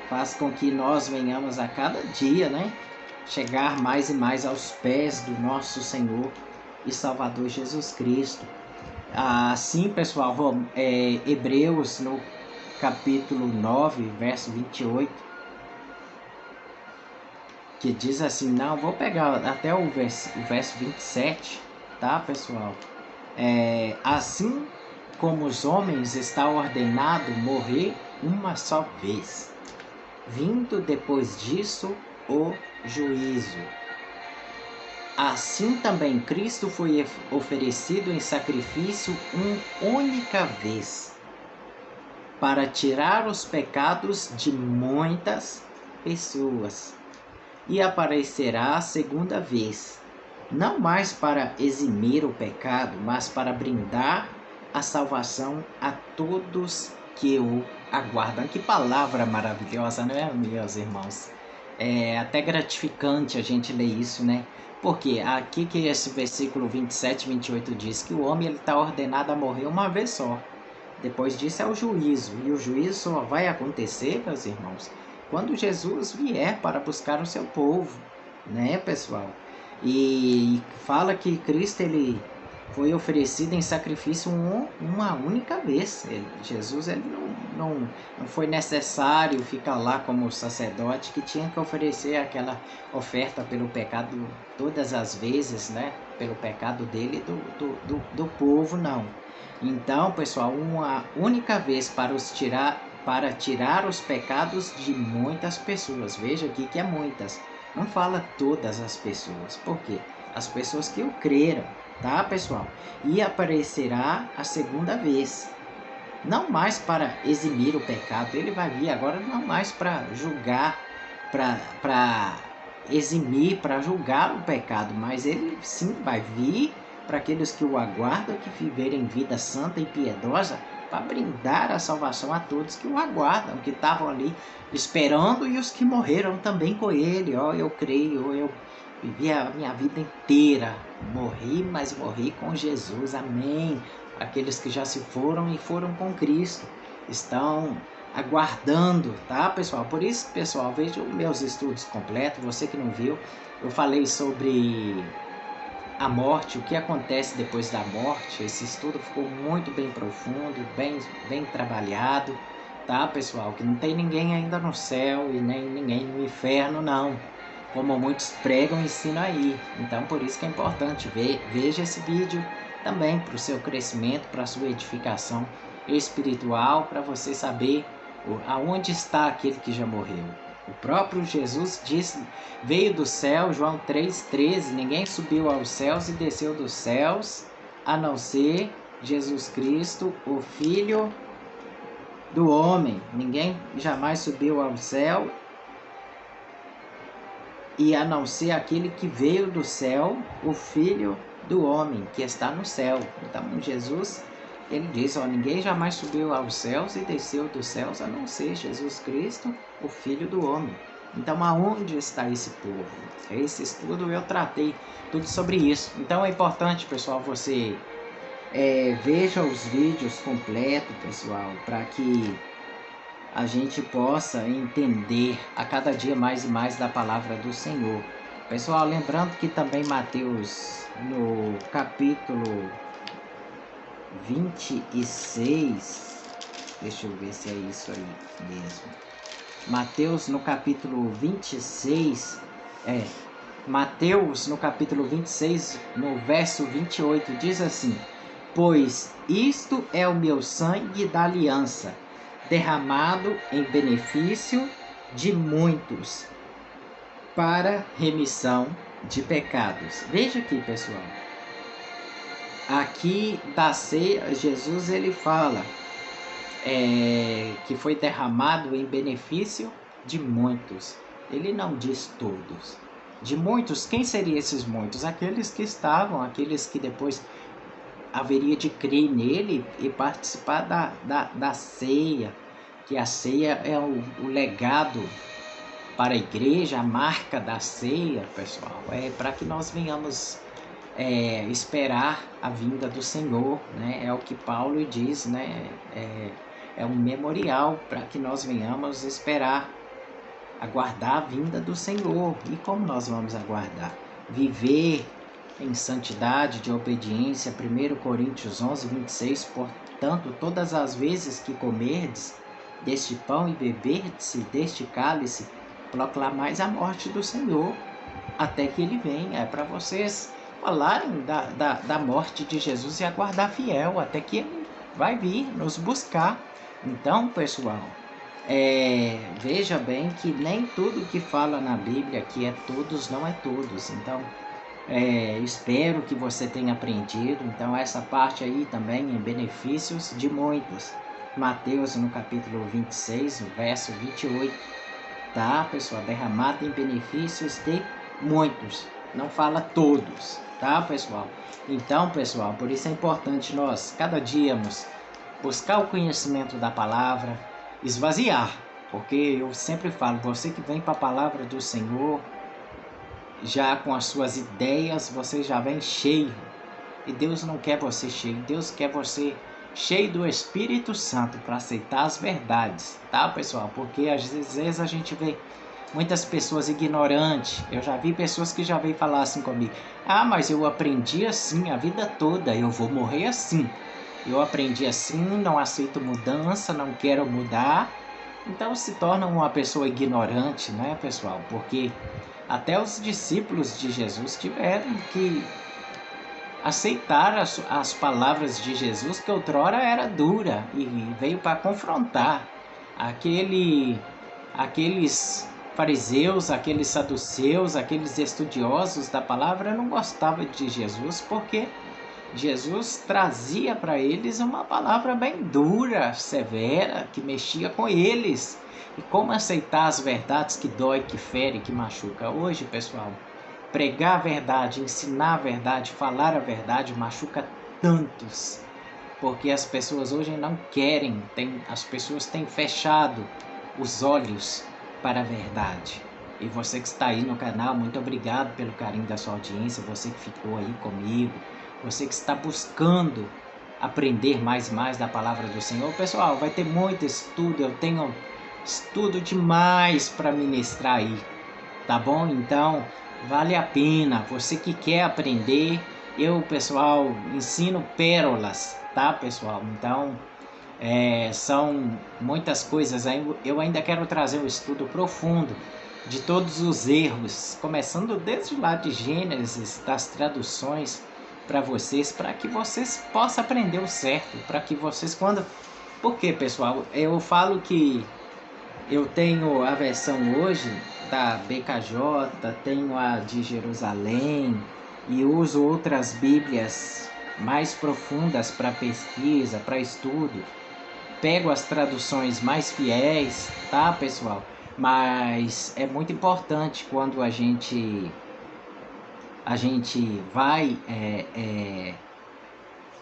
faz com que nós venhamos a cada dia, né, chegar mais e mais aos pés do nosso Senhor e Salvador Jesus Cristo. Assim, pessoal, Hebreus no capítulo 9, verso 28, que diz assim, não, vou pegar até o verso 27, tá, pessoal? Assim como os homens está ordenado morrer uma só vez, vindo depois disso o juízo. Assim também Cristo foi oferecido em sacrifício uma única vez, para tirar os pecados de muitas pessoas, e aparecerá a segunda vez, não mais para eximir o pecado, mas para brindar a salvação a todos que o aguardam. Que palavra maravilhosa, não é, meus irmãos? É até gratificante a gente ler isso, né? Porque aqui que esse versículo 27 e 28 diz que o homem está ordenado a morrer uma vez só. Depois disso é o juízo. E o juízo só vai acontecer, meus irmãos, quando Jesus vier para buscar o seu povo, né, pessoal? E fala que Cristo, ele foi oferecido em sacrifício uma única vez. Jesus, ele não foi necessário ficar lá como sacerdote que tinha que oferecer aquela oferta pelo pecado todas as vezes, né? Pelo pecado dele e do povo, não. Então, pessoal, uma única vez para tirar os pecados de muitas pessoas. Veja aqui que é muitas. Não fala todas as pessoas. Por quê? As pessoas que o creram. tá, pessoal? E aparecerá a segunda vez, não mais para eximir o pecado, ele vai vir agora não mais para julgar, para eximir, para julgar o pecado, mas ele sim vai vir para aqueles que o aguardam, que viverem vida santa e piedosa, para brindar a salvação a todos que o aguardam, que estavam ali esperando e os que morreram também com ele. Ó, eu creio, eu vivi a minha vida inteira, morri, mas morri com Jesus, amém. Aqueles que já se foram e foram com Cristo, estão aguardando, tá, pessoal? Por isso, pessoal, veja os meus estudos completos. Você que não viu, eu falei sobre a morte, o que acontece depois da morte. Esse estudo ficou muito bem profundo, bem trabalhado, tá, pessoal? Que não tem ninguém ainda no céu e nem ninguém no inferno, não, como muitos pregam e ensinam aí. Então, por isso que é importante veja esse vídeo também para o seu crescimento, para a sua edificação espiritual, para você saber aonde está aquele que já morreu. O próprio Jesus disse, veio do céu, João 3,13, ninguém subiu aos céus e desceu dos céus, a não ser Jesus Cristo, o Filho do homem. Ninguém jamais subiu ao céu, e a não ser aquele que veio do céu, o Filho do homem, que está no céu. Então Jesus, ele diz, ó, ninguém jamais subiu aos céus e desceu dos céus, a não ser Jesus Cristo, o Filho do homem. Então aonde está esse povo? Esse estudo eu tratei tudo sobre isso. Então é importante, pessoal, você veja os vídeos completos, pessoal, para que a gente possa entender a cada dia mais e mais da palavra do Senhor. Pessoal, lembrando que também Mateus, no capítulo 26, deixa eu ver se é isso aí mesmo. Mateus no capítulo 26, Mateus no capítulo 26, no verso 28, diz assim: pois isto é o meu sangue da aliança, derramado em benefício de muitos, para remissão de pecados. Veja aqui, pessoal. Aqui da ceia, Jesus ele fala que foi derramado em benefício de muitos. Ele não diz todos. De muitos, quem seriam esses muitos? Aqueles que estavam, aqueles que depois haveria de crer nele e participar da ceia, que a ceia é o legado para a igreja, a marca da ceia, pessoal, é para que nós venhamos esperar a vinda do Senhor, né? É o que Paulo diz, né? É um memorial para que nós venhamos esperar, aguardar a vinda do Senhor. E como nós vamos aguardar? Viver em santidade, de obediência. 1 Coríntios 11, 26, portanto, todas as vezes que comerdes deste pão e beberdes deste cálice, proclamais a morte do Senhor, até que ele venha. É para vocês falarem da morte de Jesus e aguardar fiel, até que ele vai vir nos buscar. Então, pessoal, veja bem que nem tudo que fala na Bíblia que é todos, não é todos. Então, espero que você tenha aprendido. Então essa parte aí também em benefícios de muitos. Mateus no capítulo 26, verso 28. Tá, pessoal? Derramado em benefícios de muitos. Não fala todos, tá, pessoal? Então, pessoal, por isso é importante nós, cada dia, buscar o conhecimento da palavra, esvaziar. Porque eu sempre falo, você que vem para a palavra do Senhor, já com as suas ideias, você já vem cheio. E Deus não quer você cheio, Deus quer você cheio do Espírito Santo para aceitar as verdades, tá, pessoal? Porque às vezes a gente vê muitas pessoas ignorantes. Eu já vi pessoas que já veio falar assim comigo: ah, mas eu aprendi assim a vida toda, eu vou morrer assim. Eu aprendi assim, não aceito mudança, não quero mudar. Então se torna uma pessoa ignorante, né, pessoal? Porque até os discípulos de Jesus tiveram que aceitar as palavras de Jesus, que outrora era dura, e veio para confrontar aqueles fariseus, aqueles saduceus, aqueles estudiosos da palavra não gostavam de Jesus, porque Jesus trazia para eles uma palavra bem dura, severa, que mexia com eles. E como aceitar as verdades que dói, que fere, que machuca? Hoje, pessoal, pregar a verdade, ensinar a verdade, falar a verdade machuca tantos. Porque as pessoas hoje não querem, as pessoas têm fechado os olhos para a verdade. E você que está aí no canal, muito obrigado pelo carinho da sua audiência, você que ficou aí comigo, você que está buscando aprender mais e mais da palavra do Senhor. Pessoal, vai ter muito estudo, eu tenho estudo demais para ministrar aí, tá bom? Então, vale a pena, você que quer aprender, eu, pessoal, ensino pérolas, tá, pessoal? Então, são muitas coisas, eu ainda quero trazer um estudo profundo de todos os erros, começando desde lá de Gênesis, das traduções, para vocês, para que vocês possam aprender o certo, para que vocês Porque, pessoal, eu falo que eu tenho a versão hoje da BKJ, tenho a de Jerusalém e uso outras bíblias mais profundas para pesquisa, para estudo. Pego as traduções mais fiéis, tá, pessoal? Mas é muito importante quando a gente vai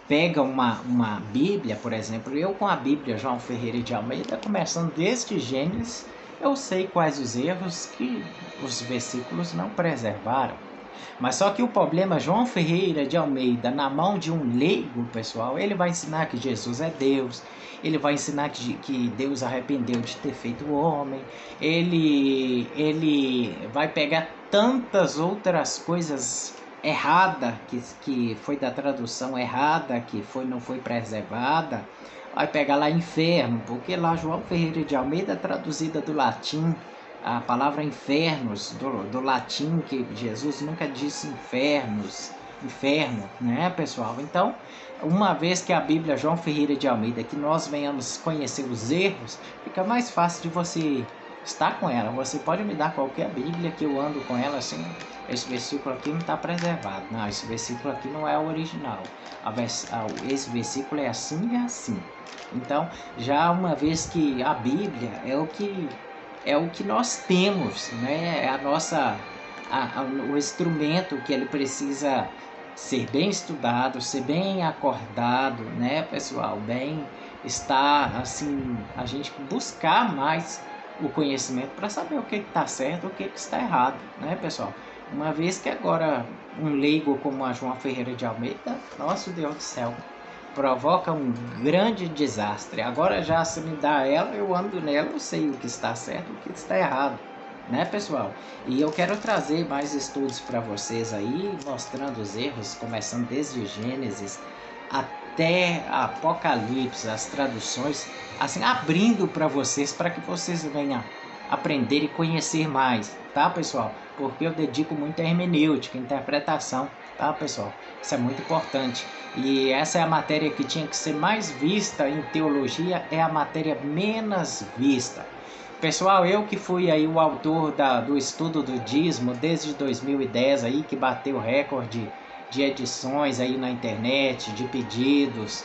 pega uma Bíblia, por exemplo, eu com a Bíblia João Ferreira de Almeida, começando desde Gênesis, eu sei quais os erros que os versículos não preservaram. Mas só que o problema, João Ferreira de Almeida, na mão de um leigo, pessoal, ele vai ensinar que Jesus é Deus, ele vai ensinar que Deus arrependeu de ter feito o homem, ele vai pegar tantas outras coisas erradas, que foi da tradução errada, que não foi preservada, vai pegar lá inferno, porque lá João Ferreira de Almeida, traduzida do latim, a palavra infernos, do latim, que Jesus nunca disse inferno, né, pessoal? Então, uma vez que a Bíblia João Ferreira de Almeida, que nós venhamos conhecer os erros, fica mais fácil de você estar com ela. Você pode me dar qualquer Bíblia que eu ando com ela assim, esse versículo aqui não está preservado. Não, esse versículo aqui não é o original. Esse versículo é assim e assim. Então, já uma vez que a Bíblia é o que nós temos, né? É o instrumento que ele precisa ser bem estudado, ser bem acordado, né, pessoal? Bem estar assim, a gente buscar mais o conhecimento para saber o que está certo, o que está errado, né, pessoal? Uma vez que agora um leigo como a João Ferreira de Almeida, nosso Deus do céu, provoca um grande desastre. Agora já se me dá ela, eu ando nela, eu sei o que está certo, o que está errado, né, pessoal? E eu quero trazer mais estudos para vocês aí, mostrando os erros, começando desde Gênesis até Apocalipse, as traduções, assim, abrindo para vocês, para que vocês venham aprender e conhecer mais, tá, pessoal? Porque eu dedico muito a hermenêutica, interpretação, tá, pessoal? Isso é muito importante. E essa é a matéria que tinha que ser mais vista em teologia, é a matéria menos vista. Pessoal, eu que fui aí o autor do estudo do dízimo desde 2010 aí, que bateu recorde de edições aí na internet, de pedidos.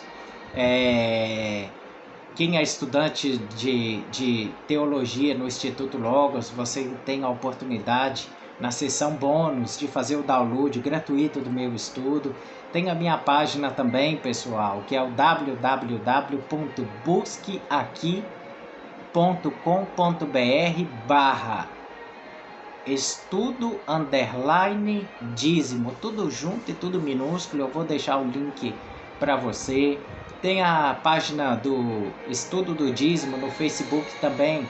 Quem é estudante de teologia no Instituto Logos, você tem a oportunidade na seção bônus de fazer o download gratuito do meu estudo. Tem a minha página também, pessoal, que é o www.busqueaqui.com.br/estudo_dízimo, tudo junto e tudo minúsculo. Eu vou deixar o link para você. Tem a página do Estudo do Dízimo no Facebook também,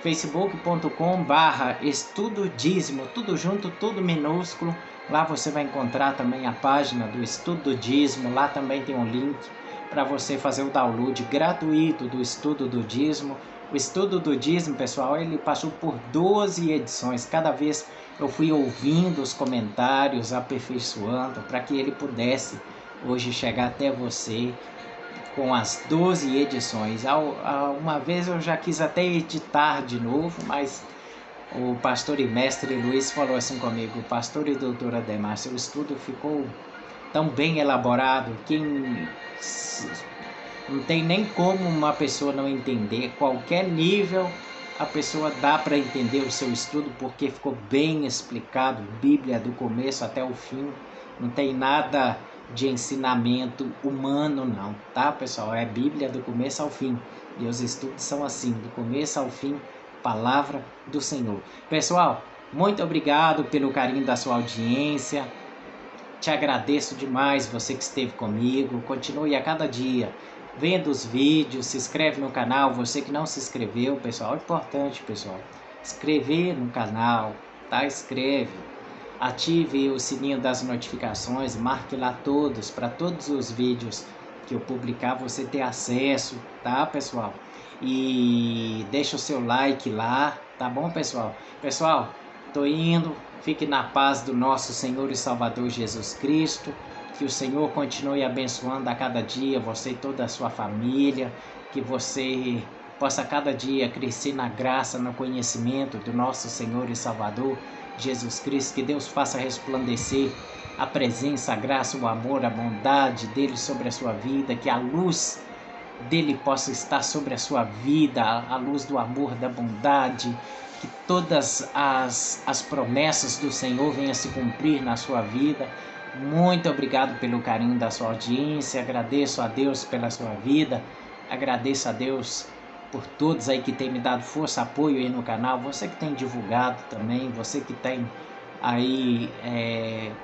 facebook.com/estudodízimo, tudo junto, tudo minúsculo. Lá você vai encontrar também a página do Estudo do Dízimo, lá também tem um link para você fazer o download gratuito do Estudo do Dízimo. O Estudo do Dízimo, pessoal, ele passou por 12 edições, cada vez eu fui ouvindo os comentários, aperfeiçoando, para que ele pudesse hoje chegar até você com as 12 edições. Uma vez eu já quis até editar de novo, mas o pastor e mestre Luiz falou assim comigo: pastor e doutora Ademar, seu estudo ficou tão bem elaborado que não tem nem como uma pessoa não entender. Qualquer nível a pessoa dá para entender o seu estudo, porque ficou bem explicado, Bíblia do começo até o fim. Não tem nada de ensinamento humano não, tá pessoal? É Bíblia do começo ao fim. E os estudos são assim, do começo ao fim, palavra do Senhor. Pessoal, muito obrigado pelo carinho da sua audiência. Te agradeço demais, você que esteve comigo. Continue a cada dia vendo os vídeos, se inscreve no canal. Você que não se inscreveu, pessoal, é importante, pessoal, inscrever no canal, tá? Escreve, ative o sininho das notificações, marque lá todos, para todos os vídeos que eu publicar você ter acesso, tá, pessoal? E deixa o seu like lá, tá bom, pessoal? Pessoal, tô indo. Fique na paz do nosso Senhor e Salvador Jesus Cristo. Que o Senhor continue abençoando a cada dia você e toda a sua família. Que você possa a cada dia crescer na graça, no conhecimento do nosso Senhor e Salvador Jesus Cristo. Que Deus faça resplandecer a presença, a graça, o amor, a bondade dele sobre a sua vida. Que a luz dele possa estar sobre a sua vida, a luz do amor, da bondade. Que todas as promessas do Senhor venham se cumprir na sua vida. Muito obrigado pelo carinho da sua audiência. Agradeço a Deus pela sua vida. Agradeço a Deus por todos aí que tem me dado força, apoio aí no canal. Você que tem divulgado também. Você que tem aí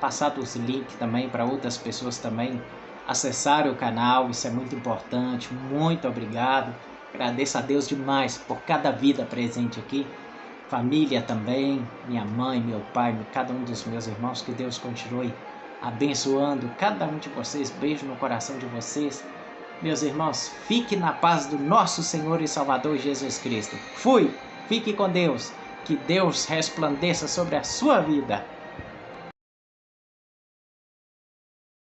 passado os links também para outras pessoas também acessarem o canal. Isso é muito importante. Muito obrigado. Agradeço a Deus demais por cada vida presente aqui. Família também, minha mãe, meu pai, cada um dos meus irmãos. Que Deus continue abençoando cada um de vocês. Beijo no coração de vocês. Meus irmãos, fique na paz do nosso Senhor e Salvador Jesus Cristo. Fui! Fique com Deus. Que Deus resplandeça sobre a sua vida.